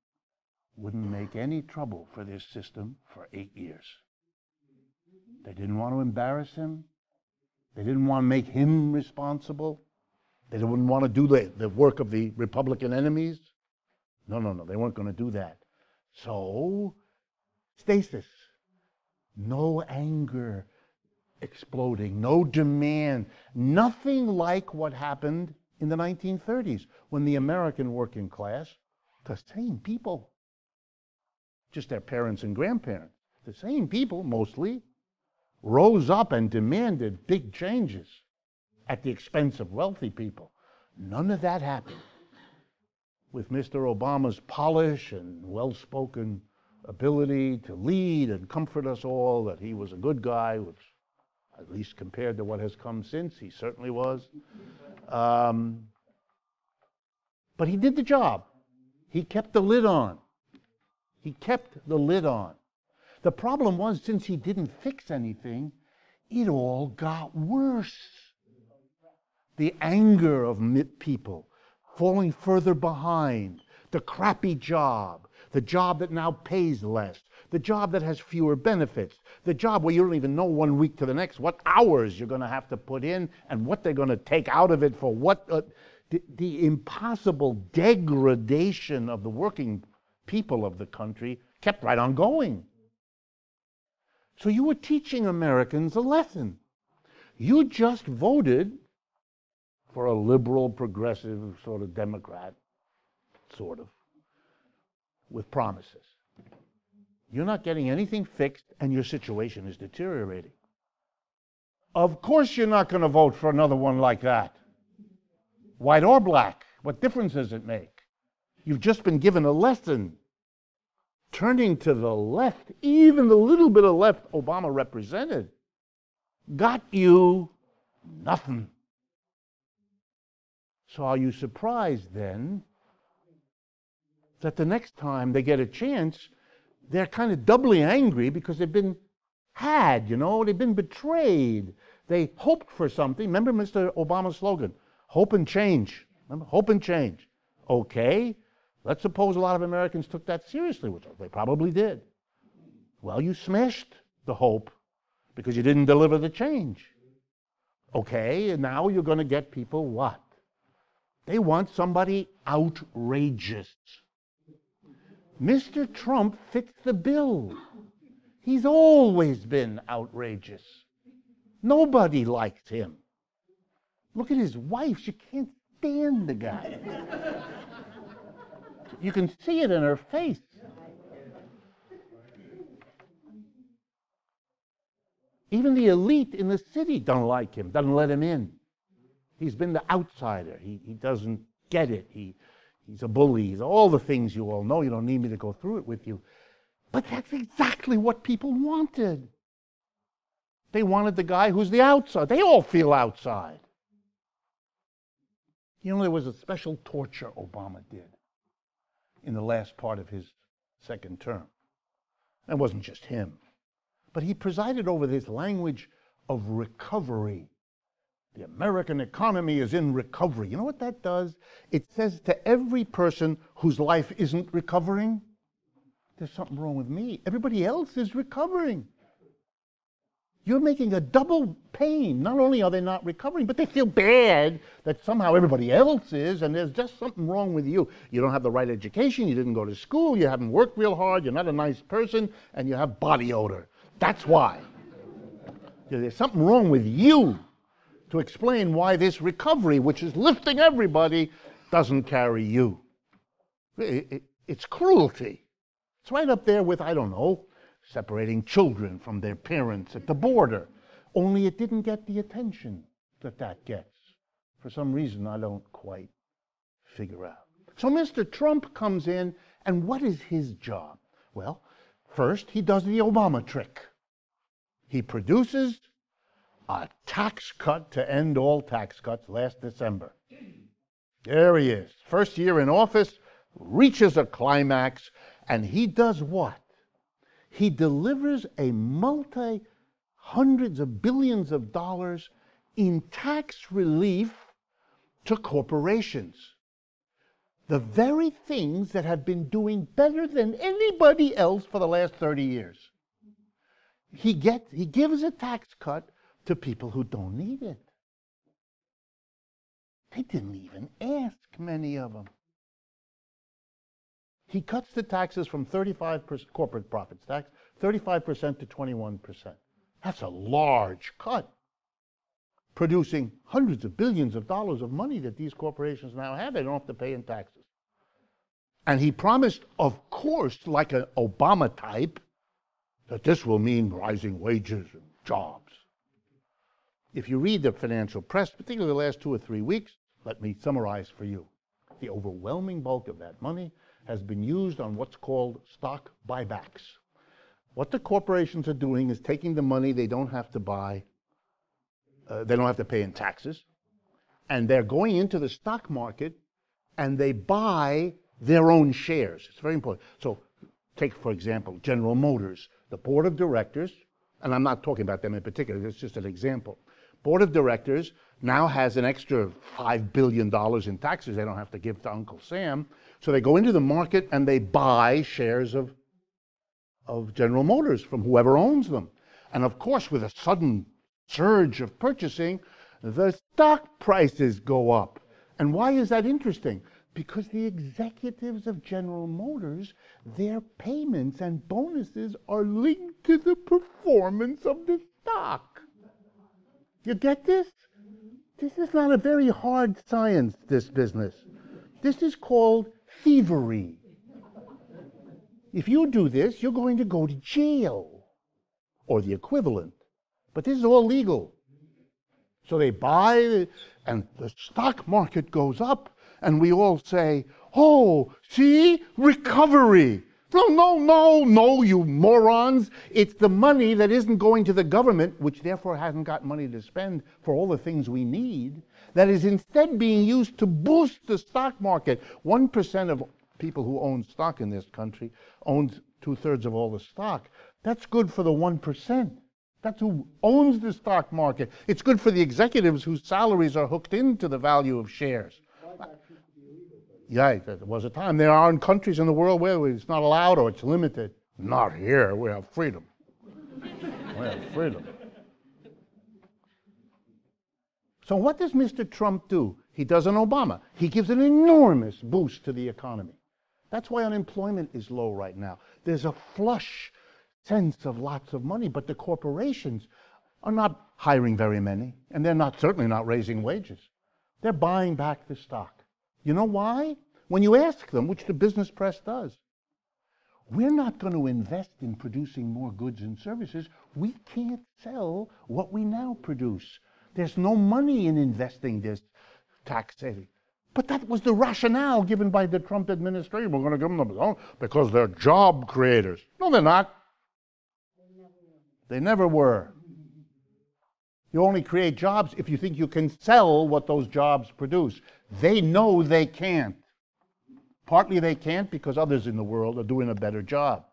S1: wouldn't make any trouble for this system for 8 years. They didn't want to embarrass him. They didn't want to make him responsible. They didn't want to do the work of the Republican enemies. No, they weren't going to do that. So, stasis. No anger exploding, no demand, nothing like what happened in the 1930s when the American working class, the same people, just their parents and grandparents, the same people mostly, rose up and demanded big changes at the expense of wealthy people. None of that happened. With Mr. Obama's polish and well-spoken ability to lead and comfort us all that he was a good guy, which at least compared to what has come since, he certainly was. But he did the job. He kept the lid on. He kept the lid on. The problem was, since he didn't fix anything, it all got worse. The anger of people falling further behind, the crappy job, the job that now pays less, the job that has fewer benefits, the job where you don't even know 1 week to the next what hours you're going to have to put in and what they're going to take out of it for what. The impossible degradation of the working people of the country kept right on going. So you were teaching Americans a lesson. You just voted for a liberal, progressive sort of Democrat, sort of, with promises. You're not getting anything fixed, and your situation is deteriorating. Of course you're not going to vote for another one like that. White or black, what difference does it make? You've just been given a lesson. Turning to the left, even the little bit of left Obama represented, got you nothing. So are you surprised then that the next time they get a chance, they're kind of doubly angry because they've been had, they've been betrayed. They hoped for something. Remember Mr. Obama's slogan, hope and change. Remember, hope and change. Okay, let's suppose a lot of Americans took that seriously, which they probably did. Well, you smashed the hope because you didn't deliver the change. Okay, and now you're going to get people what? They want somebody outrageous. Mr. Trump fits the bill. He's always been outrageous. Nobody likes him. Look at his wife. She can't stand the guy. You can see it in her face. Even the elite in the city don't like him, doesn't let him in. He's been the outsider. He doesn't get it. He's a bully. He's all the things you all know. You don't need me to go through it with you. But that's exactly what people wanted. They wanted the guy who's the outside. They all feel outside. You know, there was a special torture Obama did in the last part of his second term. It wasn't just him. But he presided over this language of recovery. The American economy is in recovery. You know what that does? It says to every person whose life isn't recovering, there's something wrong with me. Everybody else is recovering. You're making a double pain. Not only are they not recovering, but they feel bad that somehow everybody else is, and there's just something wrong with you. You don't have the right education, you didn't go to school, you haven't worked real hard, you're not a nice person, and you have body odor. That's why. There's something wrong with you to explain why this recovery, which is lifting everybody, doesn't carry you. It's cruelty. It's right up there with, I don't know, separating children from their parents at the border. Only it didn't get the attention that gets. For some reason, I don't quite figure out. So Mr. Trump comes in, and what is his job? Well, first, he does the Obama trick. He produces a tax cut to end all tax cuts last December. There he is. First year in office, reaches a climax, and he does what? He delivers a multi-hundreds of billions of dollars in tax relief to corporations. The very things that have been doing better than anybody else for the last 30 years. He gives a tax cut to people who don't need it. They didn't even ask, many of them. He cuts the taxes from 35% corporate profits tax, 35% to 21%. That's a large cut, producing hundreds of billions of dollars of money that these corporations now have. They don't have to pay in taxes. And he promised, of course, like an Obama type, that this will mean rising wages and jobs. If you read the financial press, particularly the last 2 or 3 weeks, let me summarize for you. The overwhelming bulk of that money has been used on what's called stock buybacks. What the corporations are doing is taking the money they don't have to buy, they don't have to pay in taxes, and they're going into the stock market and they buy their own shares. It's very important. So take, for example, General Motors. The board of directors, and I'm not talking about them in particular, it's just an example. Board of directors now has an extra $5 billion in taxes they don't have to give to Uncle Sam. So they go into the market and they buy shares of General Motors from whoever owns them. And of course, with a sudden surge of purchasing, the stock prices go up. And why is that interesting? Because the executives of General Motors, their payments and bonuses are linked to the performance of the stock. You get this? This is not a very hard science, this business. This is called thievery. If you do this, you're going to go to jail, or the equivalent. But this is all legal. So they buy, and the stock market goes up, and we all say, oh, see, recovery. No, you morons. It's the money that isn't going to the government, which therefore hasn't got money to spend for all the things we need, that is instead being used to boost the stock market. 1% of people who own stock in this country owns 2/3 of all the stock. That's good for the 1%. That's who owns the stock market. It's good for the executives whose salaries are hooked into the value of shares. Yeah, there was a time. There are countries in the world where it's not allowed or it's limited. Not here. We have freedom. We have freedom. So what does Mr. Trump do? He does an Obama. He gives an enormous boost to the economy. That's why unemployment is low right now. There's a flush sense of lots of money, but the corporations are not hiring very many, and they're certainly not raising wages. They're buying back the stock. You know why? When you ask them, which the business press does, we're not going to invest in producing more goods and services. We can't sell what we now produce. There's no money in investing this tax saving. But that was the rationale given by the Trump administration. We're going to give them the loan because they're job creators. No, they're not. They never were. You only create jobs if you think you can sell what those jobs produce. They know they can't. Partly they can't because others in the world are doing a better job.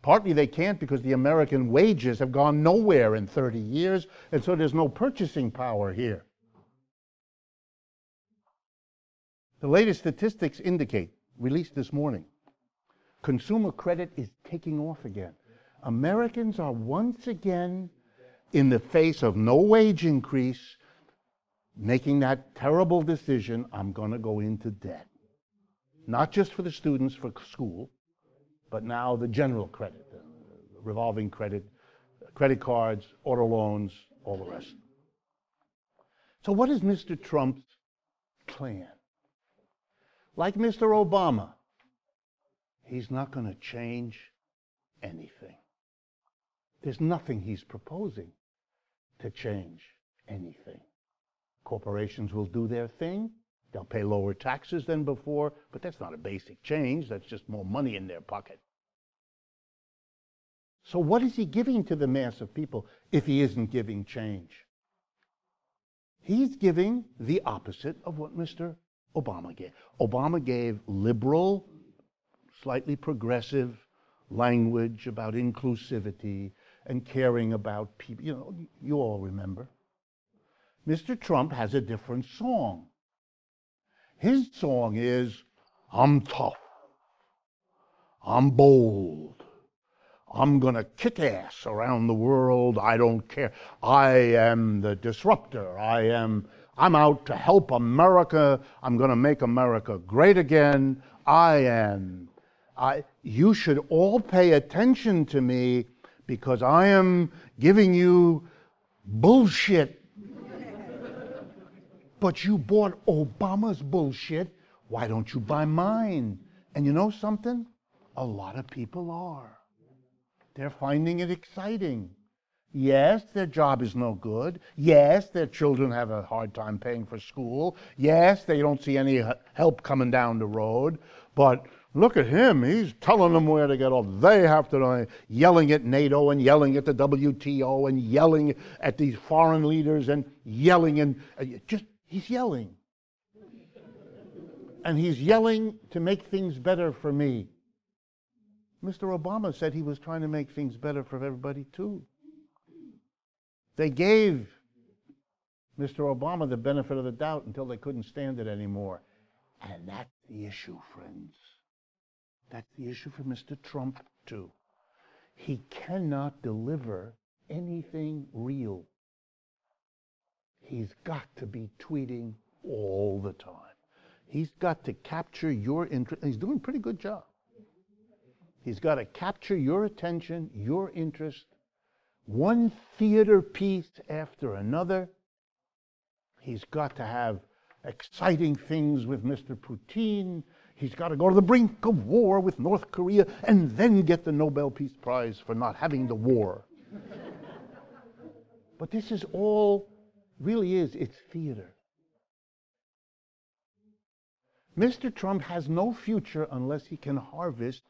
S1: Partly they can't because the American wages have gone nowhere in 30 years, and so there's no purchasing power here. The latest statistics indicate, released this morning, consumer credit is taking off again. Americans are once again, in the face of no wage increase, making that terrible decision, I'm going to go into debt. Not just for the students for school, but now the general credit, the revolving credit, credit cards, auto loans, all the rest. So what is Mr. Trump's plan? Like Mr. Obama, he's not going to change anything. There's nothing he's proposing to change anything. Corporations will do their thing. They'll pay lower taxes than before, but that's not a basic change. That's just more money in their pocket. So what is he giving to the mass of people if he isn't giving change? He's giving the opposite of what Mr. Obama gave. Obama gave liberal, slightly progressive language about inclusivity and caring about people. You know, you all remember. Mr. Trump has a different song. His song is, I'm tough, I'm bold, I'm going to kick ass around the world, I don't care. I am the disruptor, I'm out to help America, I'm going to make America great again, you should all pay attention to me because I am giving you bullshit. But you bought Obama's bullshit, why don't you buy mine? And you know something? A lot of people are. They're finding it exciting. Yes, their job is no good. Yes, their children have a hard time paying for school. Yes, they don't see any help coming down the road. But look at him, he's telling them where to get off. They have to, yelling at NATO and yelling at the WTO and yelling at these foreign leaders and yelling and he's yelling. And he's yelling to make things better for me. Mr. Obama said he was trying to make things better for everybody too. They gave Mr. Obama the benefit of the doubt until they couldn't stand it anymore. And that's the issue, friends. That's the issue for Mr. Trump too. He cannot deliver anything real. He's got to be tweeting all the time. He's got to capture your interest. He's doing a pretty good job. He's got to capture your attention, your interest, one theater piece after another. He's got to have exciting things with Mr. Putin. He's got to go to the brink of war with North Korea and then get the Nobel Peace Prize for not having the war. But this is all, really is, it's theater. Mr. Trump has no future unless he can harvest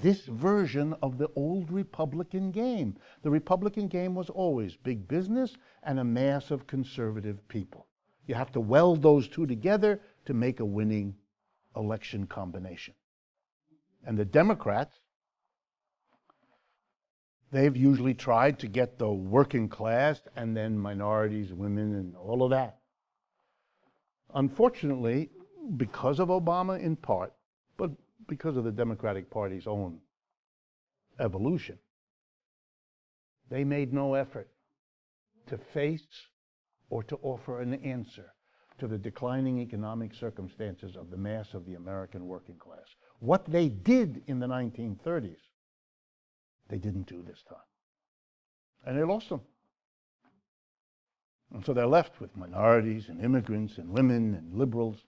S1: this version of the old Republican game. The Republican game was always big business and a mass of conservative people. You have to weld those two together to make a winning election combination. And the Democrats, they've usually tried to get the working class and then minorities, women, and all of that. Unfortunately, because of Obama in part, but because of the Democratic Party's own evolution, they made no effort to face or to offer an answer to the declining economic circumstances of the mass of the American working class. What they did in the 1930s, they didn't do this time. And they lost them. And so they're left with minorities and immigrants and women and liberals,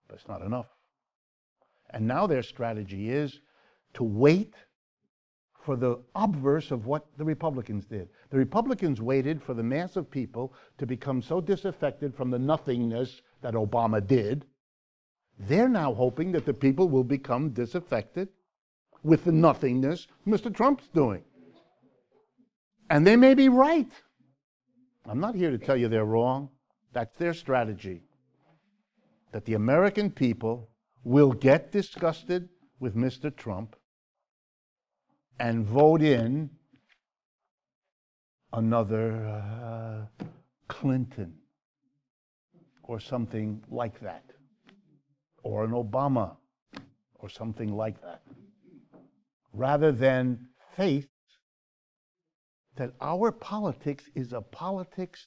S1: but it's not enough. And now their strategy is to wait for the obverse of what the Republicans did. The Republicans waited for the mass of people to become so disaffected from the nothingness that Obama did. They're now hoping that the people will become disaffected with the nothingness Mr. Trump's doing. And they may be right. I'm not here to tell you they're wrong. That's their strategy. That the American people will get disgusted with Mr. Trump and vote in another Clinton or something like that, or an Obama or something like that, rather than faith that our politics is a politics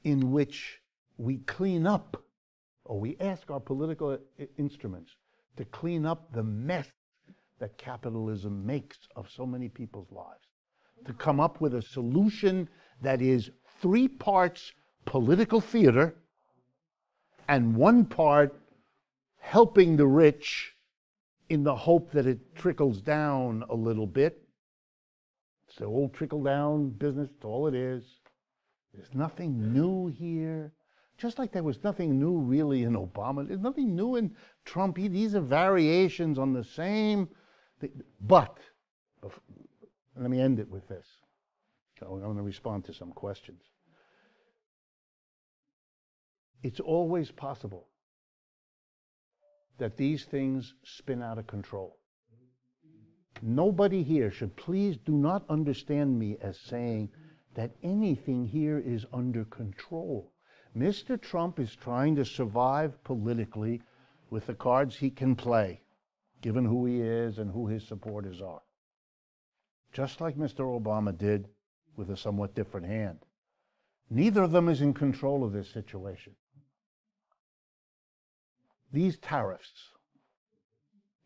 S1: in which we clean up, or we ask our political instruments to clean up the mess that capitalism makes of so many people's lives, to come up with a solution that is 3 parts political theater and 1 part helping the rich in the hope that it trickles down a little bit. It's the old trickle-down business. It's all it is. There's nothing new here. Just like there was nothing new really in Obama. There's nothing new in Trump. These are variations on the same thing. But, let me end it with this. I'm going to respond to some questions. It's always possible that these things spin out of control. Nobody here should please do not understand me as saying that anything here is under control. Mr. Trump is trying to survive politically with the cards he can play, given who he is and who his supporters are. Just like Mr. Obama did with a somewhat different hand. Neither of them is in control of this situation. These tariffs,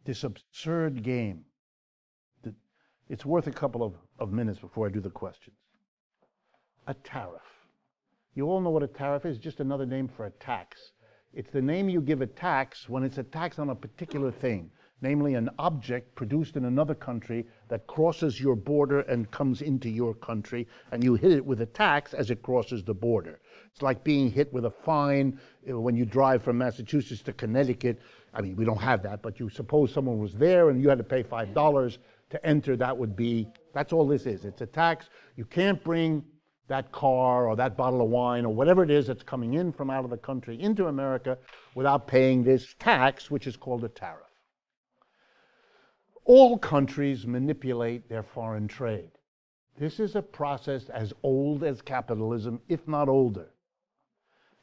S1: this absurd game, it's worth a couple of minutes before I do the questions. A tariff. You all know what a tariff is, just another name for a tax. It's the name you give a tax when it's a tax on a particular thing, namely an object produced in another country that crosses your border and comes into your country, and you hit it with a tax as it crosses the border. It's like being hit with a fine when you drive from Massachusetts to Connecticut. I mean, we don't have that, but you suppose someone was there and you had to pay $5 to enter. That's all this is. It's a tax. You can't bring that car or that bottle of wine or whatever it is that's coming in from out of the country into America without paying this tax, which is called a tariff. All countries manipulate their foreign trade. This is a process as old as capitalism, if not older.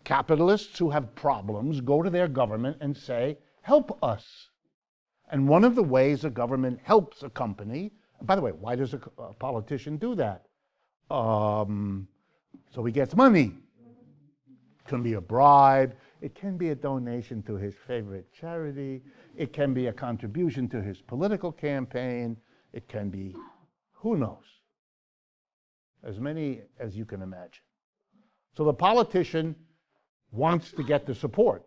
S1: Capitalists who have problems go to their government and say, help us. And one of the ways a government helps a company, by the way, why does a politician do that? So he gets money. It can be a bribe. It can be a donation to his favorite charity. It can be a contribution to his political campaign. It can be, who knows, as many as you can imagine. So the politician wants to get the support.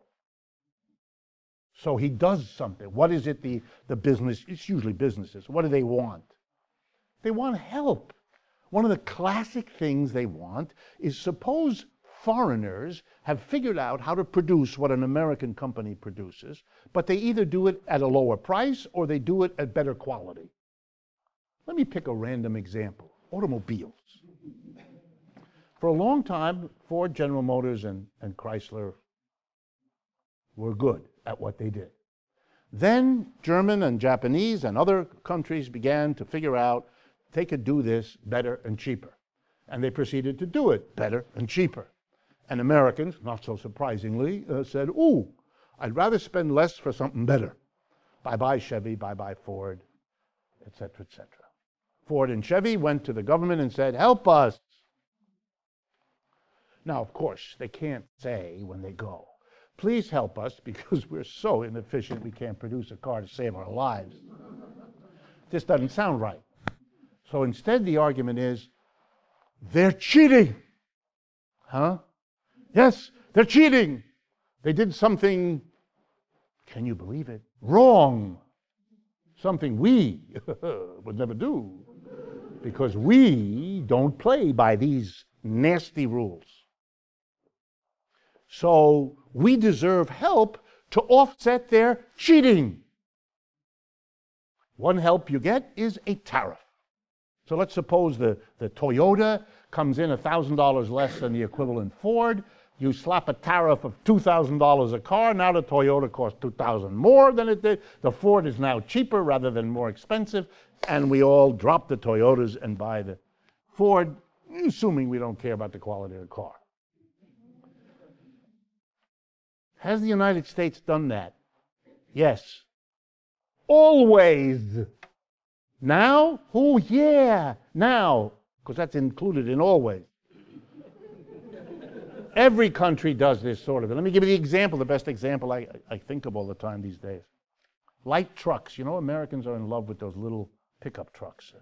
S1: So he does something. What is it the business, it's usually businesses, what do they want? They want help. One of the classic things they want is, suppose foreigners have figured out how to produce what an American company produces, but they either do it at a lower price or they do it at better quality. Let me pick a random example. Automobiles. For a long time, Ford, General Motors, and Chrysler were good at what they did. Then German and Japanese and other countries began to figure out they could do this better and cheaper. And they proceeded to do it better and cheaper. And Americans, not so surprisingly, said, ooh, I'd rather spend less for something better. Bye-bye Chevy, bye-bye Ford, et cetera, et cetera. Ford and Chevy went to the government and said, help us. Now, of course, they can't say when they go, please help us because we're so inefficient we can't produce a car to save our lives. This doesn't sound right. So instead the argument is, they're cheating. Huh? Yes, they're cheating. They did something, can you believe it, wrong. something we would never do, because we don't play by these nasty rules. So we deserve help to offset their cheating. One help you get is a tariff. So let's suppose the Toyota comes in $1,000 less than the equivalent Ford. You slap a tariff of $2,000 a car. Now the Toyota costs $2,000 more than it did. The Ford is now cheaper rather than more expensive. And we all drop the Toyotas and buy the Ford, assuming we don't care about the quality of the car. Has the United States done that? Yes. Always. Now? Oh, yeah, now, because that's included in always. Every country does this sort of thing. Let me give you the example, the best example I think of all the time these days. Light trucks. You know, Americans are in love with those little pickup trucks.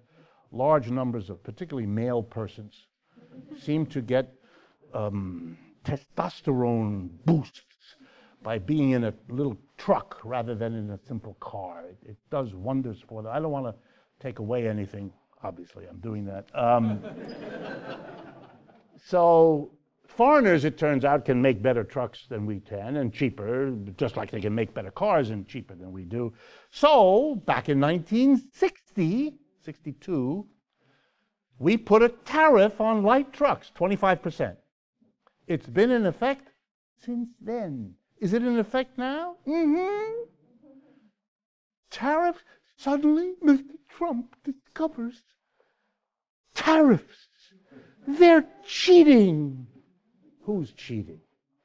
S1: Large numbers of particularly male persons seem to get testosterone boosts by being in a little truck rather than in a simple car. It does wonders for them. I don't want to take away anything. Obviously, I'm doing that. So foreigners, it turns out, can make better trucks than we can, and cheaper, just like they can make better cars and cheaper than we do. So back in 1962, we put a tariff on light trucks, 25%. It's been in effect since then. Is it in effect now? Mm-hmm. Tariffs. Suddenly, Mr. Trump discovers tariffs. They're cheating. Who's cheating?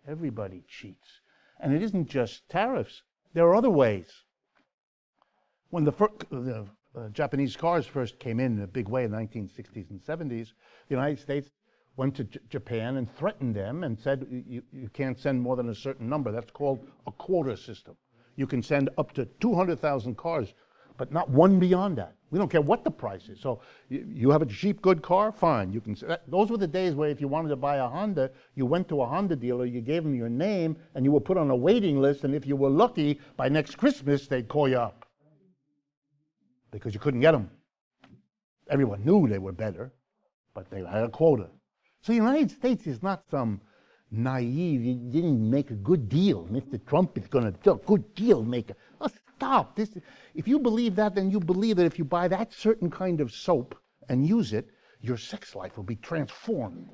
S1: Everybody cheats. And it isn't just tariffs. There are other ways. When the Japanese cars first came in a big way in the 1960s and 70s, the United States went to Japan and threatened them and said, you can't send more than a certain number. That's called a quota system. You can send up to 200,000 cars, but not one beyond that. We don't care what the price is. So you have a cheap, good car, fine. You can. Those were the days where if you wanted to buy a Honda, you went to a Honda dealer, you gave them your name, and you were put on a waiting list, and if you were lucky, by next Christmas, they'd call you up because you couldn't get them. Everyone knew they were better, but they had a quota. So the United States is not some naive, you didn't make a good deal. Mr. Trump is going to do a good deal maker. Oh, stop. If you believe that, then you believe that if you buy that certain kind of soap and use it, your sex life will be transformed.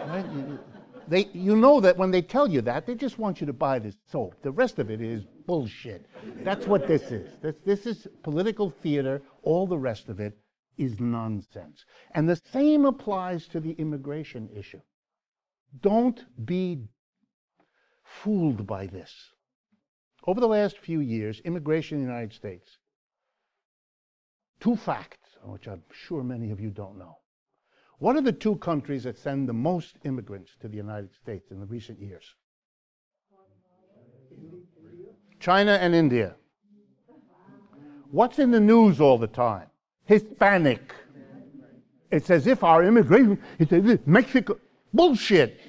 S1: Right? You know that when they tell you that, they just want you to buy this soap. The rest of it is bullshit. That's what this is. This is political theater. All the rest of it is nonsense. And the same applies to the immigration issue. Don't be fooled by this. Over the last few years, immigration in the United States, two facts, which I'm sure many of you don't know. What are the two countries that send the most immigrants to the United States in the recent years? China and India. What's in the news all the time? Hispanic. It's as if our immigration, it's as if Mexico. Bullshit.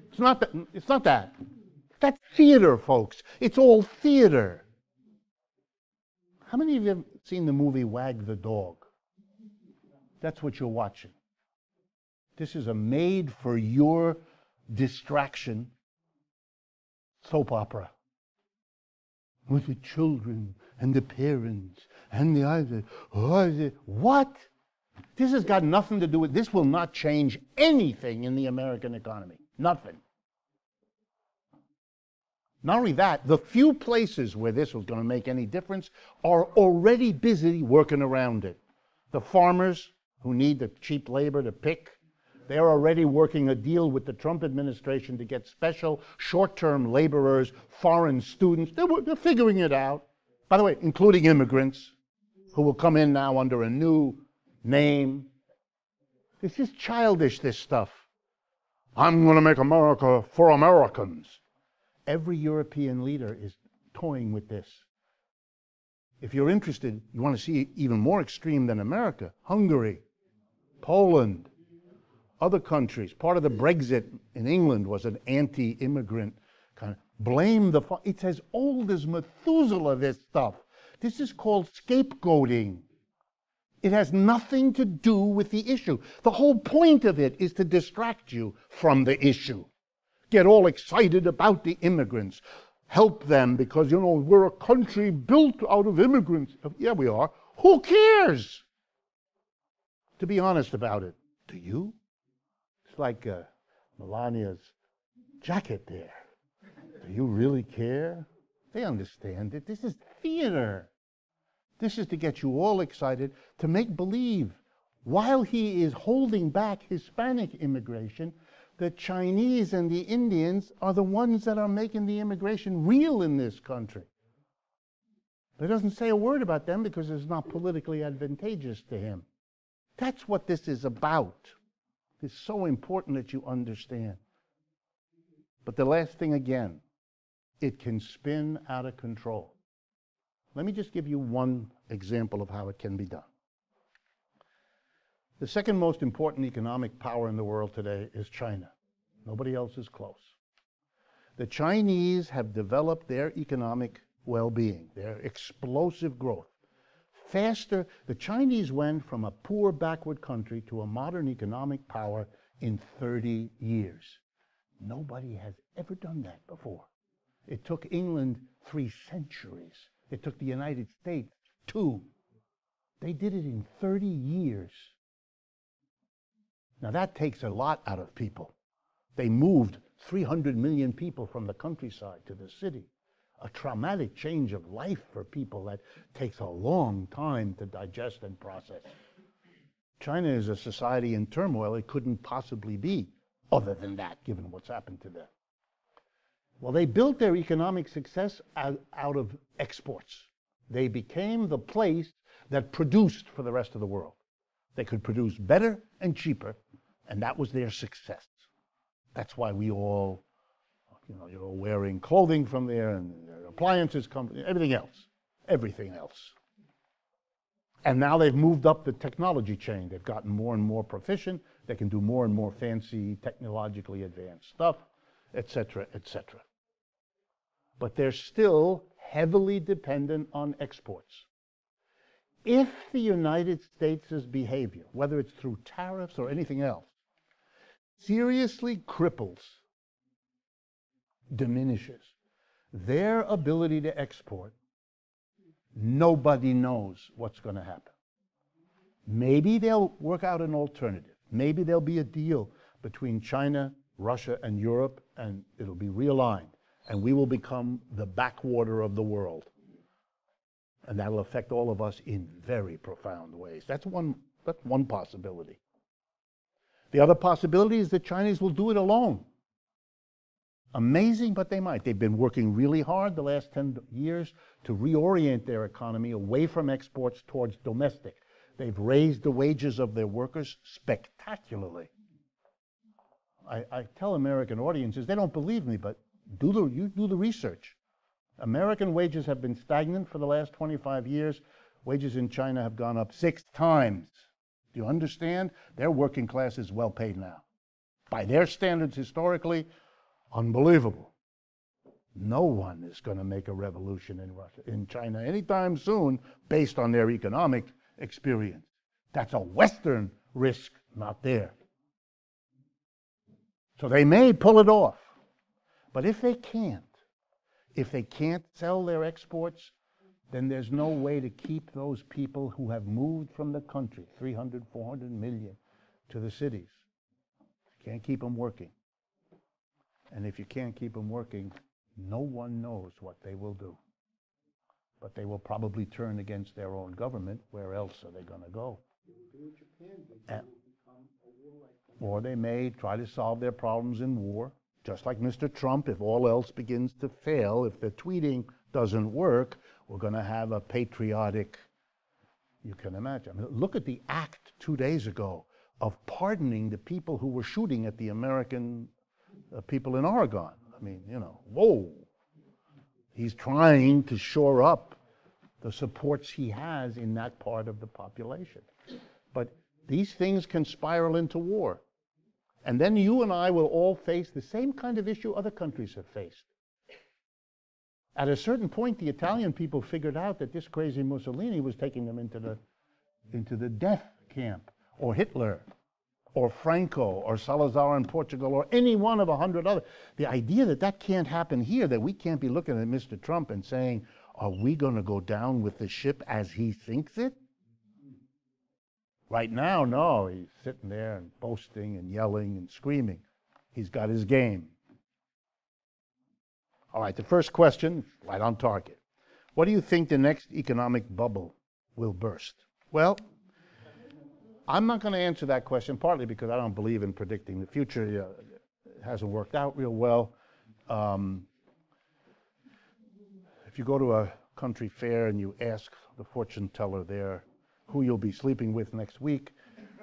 S1: It's not that. It's not that. That's theater, folks. It's all theater. How many of you have seen the movie Wag the Dog? That's what you're watching. This is a made for your distraction soap opera. With the children and the parents and the others. What? This has got nothing to do with, this will not change anything in the American economy. Nothing. Not only that, the few places where this was going to make any difference are already busy working around it. The farmers who need the cheap labor to pick, they're already working a deal with the Trump administration to get special short-term laborers, foreign students. They're figuring it out. By the way, including immigrants who will come in now under a new name. This is childish, this stuff. I'm going to make America for Americans. Every European leader is toying with this. If you're interested, you want to see even more extreme than America, Hungary, Poland, other countries. Part of the Brexit in England was an anti-immigrant kind of blame the... It's as old as Methuselah, this stuff. This is called scapegoating. It has nothing to do with the issue. The whole point of it is to distract you from the issue. Get all excited about the immigrants. Help them because, we're a country built out of immigrants. Yeah, we are. Who cares? To be honest about it, do you? It's like Melania's jacket there. Do you really care? They understand it. This is theater. This is to get you all excited, to make believe, while he is holding back Hispanic immigration, the Chinese and the Indians are the ones that are making the immigration real in this country. But he doesn't say a word about them because it's not politically advantageous to him. That's what this is about. It's so important that you understand. But the last thing again, it can spin out of control. Let me just give you one example of how it can be done. The second most important economic power in the world today is China. Nobody else is close. The Chinese have developed their economic well-being, their explosive growth. Faster, the Chinese went from a poor backward country to a modern economic power in 30 years. Nobody has ever done that before. It took England 3 centuries. It took the United States 2. They did it in 30 years. Now that takes a lot out of people. They moved 300 million people from the countryside to the city. A traumatic change of life for people that takes a long time to digest and process. China is a society in turmoil. It couldn't possibly be other than that, given what's happened to them. Well, they built their economic success out of exports. They became the place that produced for the rest of the world. They could produce better and cheaper, and that was their success. That's why we all, you're wearing clothing from there, and appliances come, everything else. And now they've moved up the technology chain. They've gotten more and more proficient. They can do more and more fancy, technologically advanced stuff, etc., etc. But they're still heavily dependent on exports. If the United States' behavior, whether it's through tariffs or anything else, seriously cripples, diminishes their ability to export, nobody knows what's going to happen. Maybe they'll work out an alternative. Maybe there'll be a deal between China, Russia, and Europe, and it'll be realigned, and we will become the backwater of the world. And that'll affect all of us in very profound ways. That's one possibility. The other possibility is the Chinese will do it alone. Amazing, but they might. They've been working really hard the last 10 years to reorient their economy away from exports towards domestic. They've raised the wages of their workers spectacularly. I tell American audiences, they don't believe me, but you do the research. American wages have been stagnant for the last 25 years. Wages in China have gone up 6 times. Do you understand? Their working class is well paid now. By their standards historically, unbelievable. No one is going to make a revolution in China anytime soon based on their economic experience. That's a Western risk, not there. So they may pull it off. But if they can't sell their exports, then there's no way to keep those people who have moved from the country, 300, 400 million, to the cities. You can't keep them working. And if you can't keep them working, no one knows what they will do. But they will probably turn against their own government. Where else are they going to go? Or they may try to solve their problems in war. Just like Mr. Trump, if all else begins to fail, if the tweeting doesn't work, we're going to have a patriotic, you can imagine. I mean, look at the act 2 days ago of pardoning the people who were shooting at the American people in Oregon. I mean, whoa. He's trying to shore up the supports he has in that part of the population. But these things can spiral into war. And then you and I will all face the same kind of issue other countries have faced. At a certain point, the Italian people figured out that this crazy Mussolini was taking them into the death camp, or Hitler, or Franco, or Salazar in Portugal, or any one of 100 other. The idea that that can't happen here, that we can't be looking at Mr. Trump and saying, are we going to go down with the ship as he thinks it? Right now, no, he's sitting there and boasting and yelling and screaming. He's got his game. All right, the first question, right on target. What do you think the next economic bubble will burst? Well, I'm not going to answer that question, partly because I don't believe in predicting the future. It hasn't worked out real well. If you go to a country fair and you ask the fortune teller there who you'll be sleeping with next week,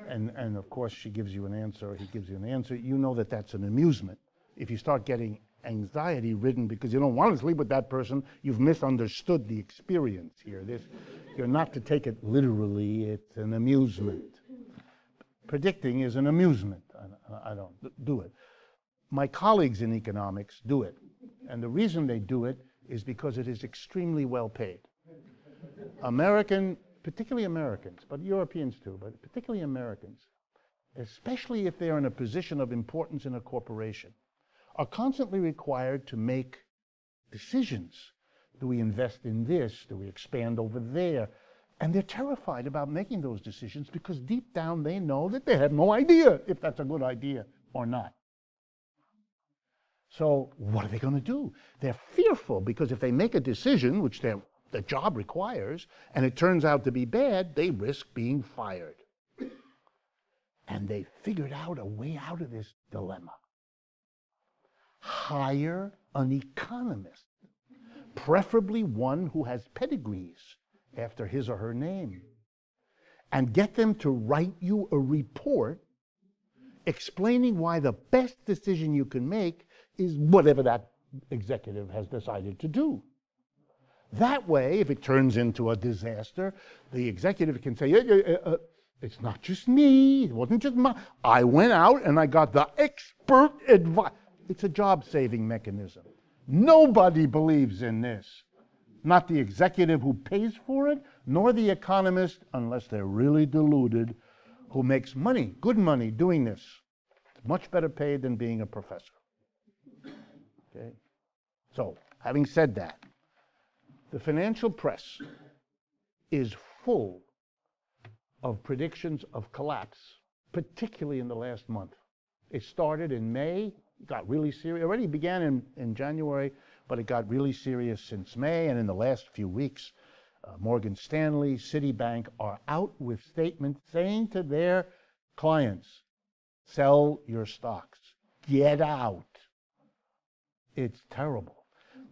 S1: and of course she gives you an answer, or he gives you an answer, you know that that's an amusement. If you start getting anxiety-ridden because you don't want to sleep with that person, you've misunderstood the experience here. You're not to take it literally, it's an amusement. Predicting is an amusement. I don't do it. My colleagues in economics do it, and the reason they do it is because it is extremely well paid. Particularly Americans, but Europeans too, but particularly Americans, especially if they're in a position of importance in a corporation, are constantly required to make decisions. Do we invest in this? Do we expand over there? And they're terrified about making those decisions because deep down they know that they have no idea if that's a good idea or not. So what are they going to do? They're fearful because if they make a decision, which the job requires, and it turns out to be bad, they risk being fired. And they figured out a way out of this dilemma. Hire an economist, preferably one who has pedigrees after his or her name, and get them to write you a report explaining why the best decision you can make is whatever that executive has decided to do. That way, if it turns into a disaster, the executive can say, it's not just me, it wasn't just I went out and I got the expert advice. It's a job-saving mechanism. Nobody believes in this. Not the executive who pays for it, nor the economist, unless they're really deluded, who makes money, good money, doing this. It's much better paid than being a professor. Okay? So, having said that, the financial press is full of predictions of collapse, particularly in the last month. It started in May, got really serious. It already began in January, but it got really serious since May, and in the last few weeks, Morgan Stanley, Citibank are out with statements saying to their clients, sell your stocks, get out. It's terrible.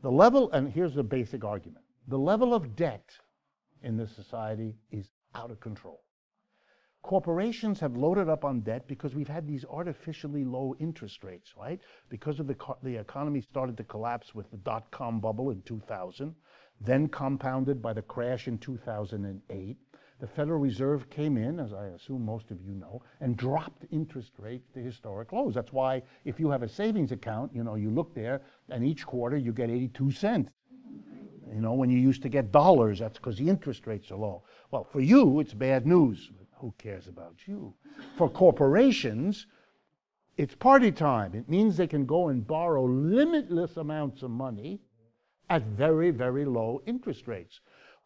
S1: The level, and here's the basic argument, the level of debt in this society is out of control. Corporations have loaded up on debt because we've had these artificially low interest rates, right? Because of the economy started to collapse with the dot-com bubble in 2000, then compounded by the crash in 2008. The Federal Reserve came in, as I assume most of you know, and dropped interest rates to historic lows. That's why if you have a savings account, you look there, and each quarter you get 82 cents. When you used to get dollars, that's because the interest rates are low. Well, for you, it's bad news. Who cares about you? For corporations, it's party time. It means they can go and borrow limitless amounts of money at very, very low interest rates.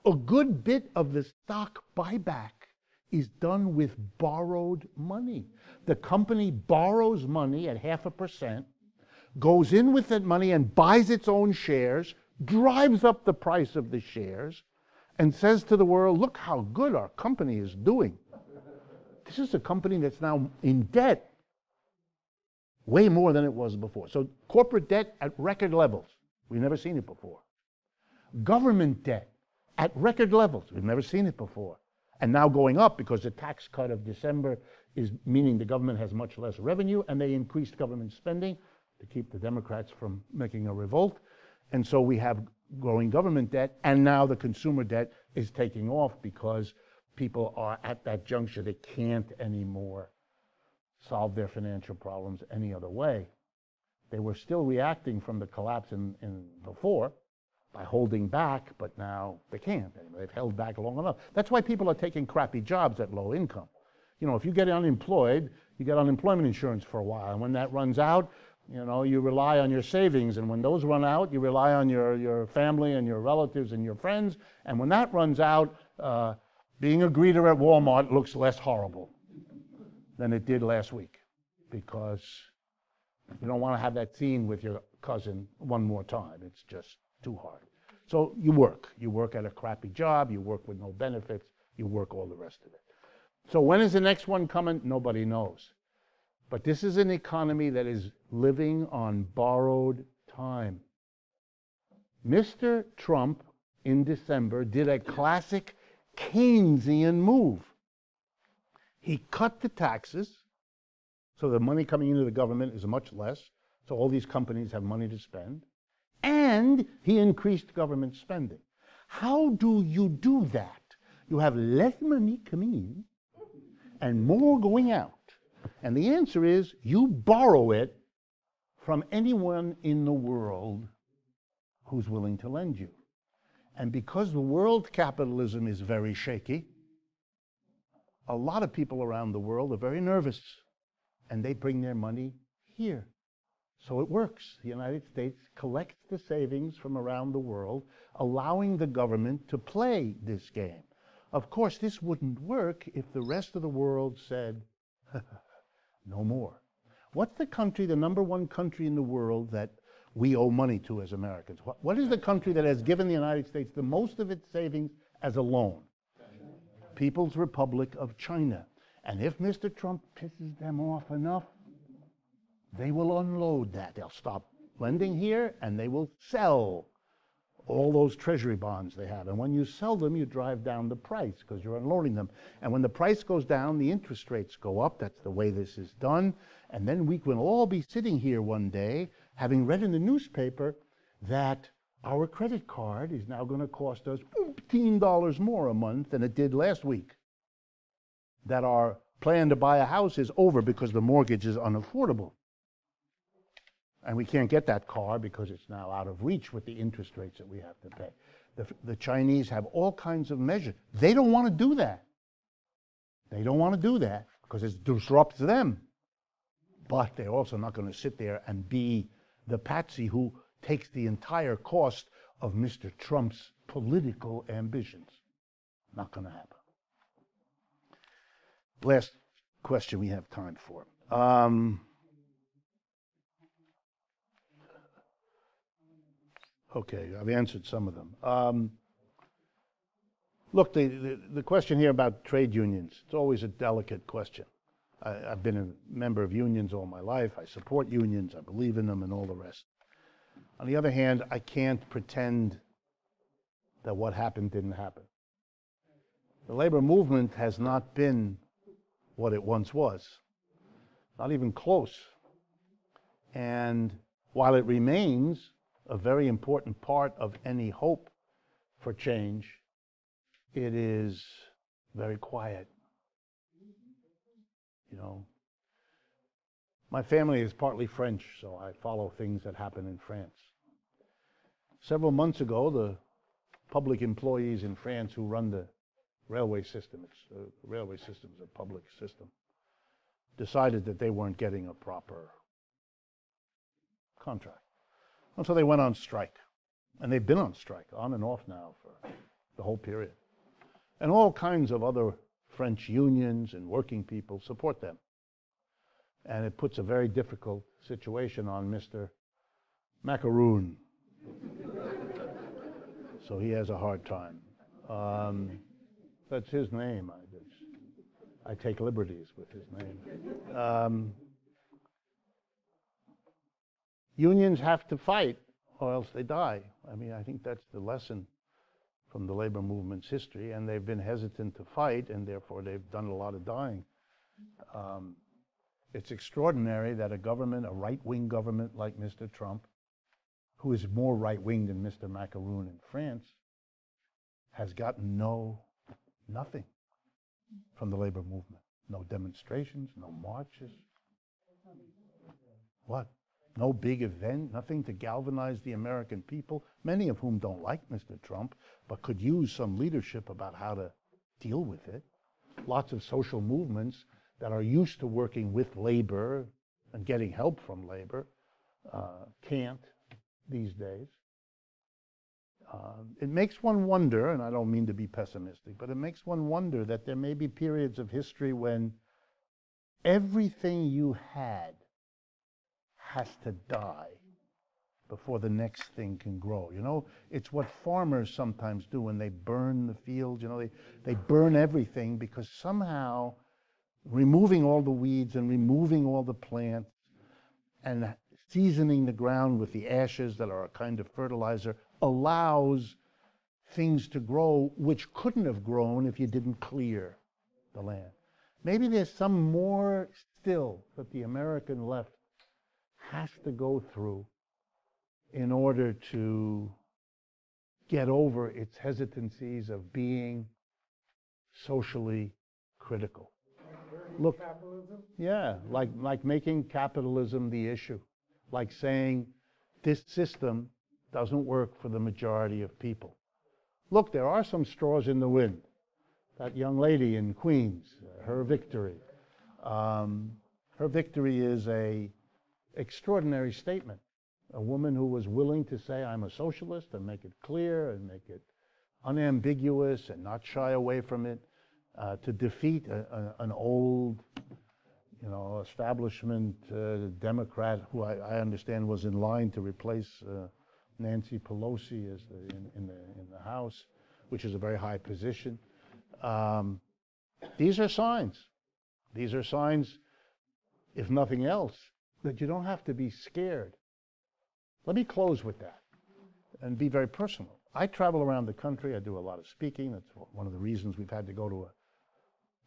S1: A good bit of the stock buyback is done with borrowed money. The company borrows money at 0.5%, goes in with that money and buys its own shares, drives up the price of the shares, and says to the world, look how good our company is doing. This is a company that's now in debt way more than it was before. So corporate debt at record levels. We've never seen it before. Government debt at record levels. We've never seen it before. And now going up because the tax cut of December is meaning the government has much less revenue, and they increased government spending to keep the Democrats from making a revolt. And so we have growing government debt, and now the consumer debt is taking off because people are at that juncture. They can't anymore solve their financial problems any other way. They were still reacting from the collapse in before, by holding back, but now they can't. They've held back long enough. That's why people are taking crappy jobs at low income. You know, if you get unemployed, you get unemployment insurance for a while, and when that runs out, you know, you rely on your savings, and when those run out, you rely on your family and your relatives and your friends, and when that runs out, being a greeter at Walmart looks less horrible than it did last week, because you don't want to have that scene with your cousin one more time. It's just too hard. So you work at a crappy job, you work with no benefits, you work all the rest of it. So when is the next one coming? Nobody knows. But this is an economy that is living on borrowed time. Mr. Trump in December did a classic Keynesian move. He cut the taxes, so the money coming into the government is much less, so all these companies have money to spend, and he increased government spending. How do you do that? You have less money coming in and more going out. And the answer is you borrow it from anyone in the world who's willing to lend you. And because the world capitalism is very shaky, a lot of people around the world are very nervous, and they bring their money here. So it works. The United States collects the savings from around the world, allowing the government to play this game. Of course, this wouldn't work if the rest of the world said, no more. What's the country, the number one country in the world that we owe money to as Americans? What is the country that has given the United States the most of its savings as a loan? People's Republic of China. And if Mr. Trump pisses them off enough, they will unload that. They'll stop lending here, and they will sell all those treasury bonds they have. And when you sell them, you drive down the price because you're unloading them. And when the price goes down, the interest rates go up. That's the way this is done. And then we will all be sitting here one day having read in the newspaper that our credit card is now going to cost us $15 more a month than it did last week. That our plan to buy a house is over because the mortgage is unaffordable. And we can't get that car because it's now out of reach with the interest rates that we have to pay. The Chinese have all kinds of measures. They don't want to do that. They don't want to do that because it disrupts them. But they're also not going to sit there and be the patsy who takes the entire cost of Mr. Trump's political ambitions. Not going to happen. Last question we have time for. Okay, I've answered some of them. Look, the question here about trade unions, it's always a delicate question. I've been a member of unions all my life. I support unions. I believe in them and all the rest. On the other hand, I can't pretend that what happened didn't happen. The labor movement has not been what it once was, not even close. And while it remains a very important part of any hope for change, it is very quiet. You know, my family is partly French, so I follow things that happen in France. Several months ago, the public employees in France who run the railway system, the railway system is a public system, decided that they weren't getting a proper contract. And so they went on strike. And they've been on strike, on and off now for the whole period. And all kinds of other French unions and working people support them. And it puts a very difficult situation on Mr. Macaroon. So he has a hard time. That's his name. I take liberties with his name. Unions have to fight or else they die. I mean, I think that's the lesson from the labor movement's history, and they've been hesitant to fight, and therefore they've done a lot of dying. It's extraordinary that a government, a right-wing government like Mr. Trump, who is more right-wing than Mr. Macaroon in France, has gotten nothing from the labor movement. No demonstrations, no marches. What? No big event, nothing to galvanize the American people, many of whom don't like Mr. Trump, but could use some leadership about how to deal with it. Lots of social movements that are used to working with labor and getting help from labor can't these days. It makes one wonder, and I don't mean to be pessimistic, but it makes one wonder that there may be periods of history when everything you had has to die before the next thing can grow. You know, it's what farmers sometimes do when they burn the fields. You know, they burn everything because somehow removing all the weeds and removing all the plants and seasoning the ground with the ashes that are a kind of fertilizer allows things to grow which couldn't have grown if you didn't clear the land. Maybe there's some more still that the American left has to go through in order to get over its hesitancies of being socially critical. Look, capitalism? Yeah, like making capitalism the issue, like saying this system doesn't work for the majority of people. Look, there are some straws in the wind. That young lady in Queens, her victory. Her victory is an extraordinary statement. A woman who was willing to say, I'm a socialist, and make it clear and make it unambiguous and not shy away from it, to defeat an old, establishment Democrat who I understand was in line to replace Nancy Pelosi as in the House, which is a very high position. These are signs. These are signs, if nothing else, that you don't have to be scared. Let me close with that and be very personal. I travel around the country. I do a lot of speaking. That's one of the reasons we've had to go to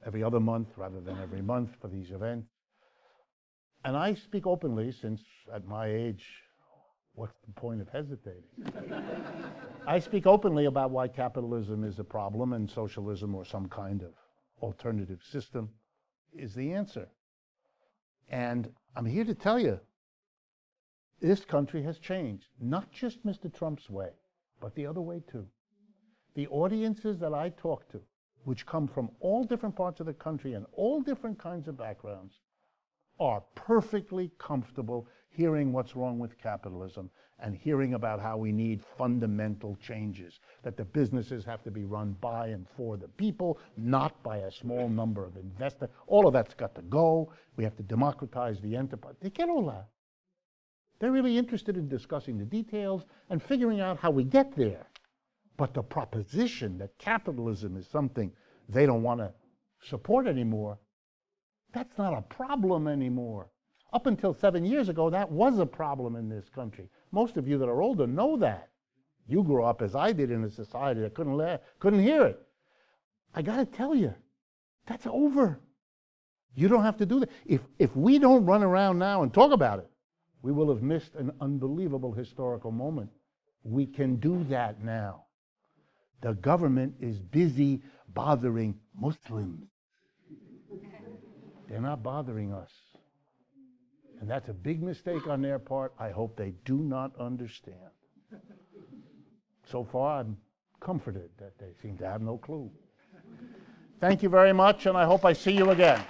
S1: every other month rather than every month for these events. And I speak openly, since at my age, what's the point of hesitating? I speak openly about why capitalism is a problem and socialism or some kind of alternative system is the answer. And I'm here to tell you, this country has changed, not just Mr. Trump's way, but the other way too. The audiences that I talk to, which come from all different parts of the country and all different kinds of backgrounds, are perfectly comfortable hearing what's wrong with capitalism and hearing about how we need fundamental changes, that the businesses have to be run by and for the people, not by a small number of investors. All of that's got to go. We have to democratize the enterprise. They get all that. They're really interested in discussing the details and figuring out how we get there. But the proposition that capitalism is something they don't want to support anymore, that's not a problem anymore. Up until 7 years ago, that was a problem in this country. Most of you that are older know that. You grew up as I did in a society that couldn't hear it. I got to tell you, that's over. You don't have to do that. If we don't run around now and talk about it, we will have missed an unbelievable historical moment. We can do that now. The government is busy bothering Muslims. They're not bothering us. And that's a big mistake on their part. I hope they do not understand. So far, I'm comforted that they seem to have no clue. Thank you very much, and I hope I see you again.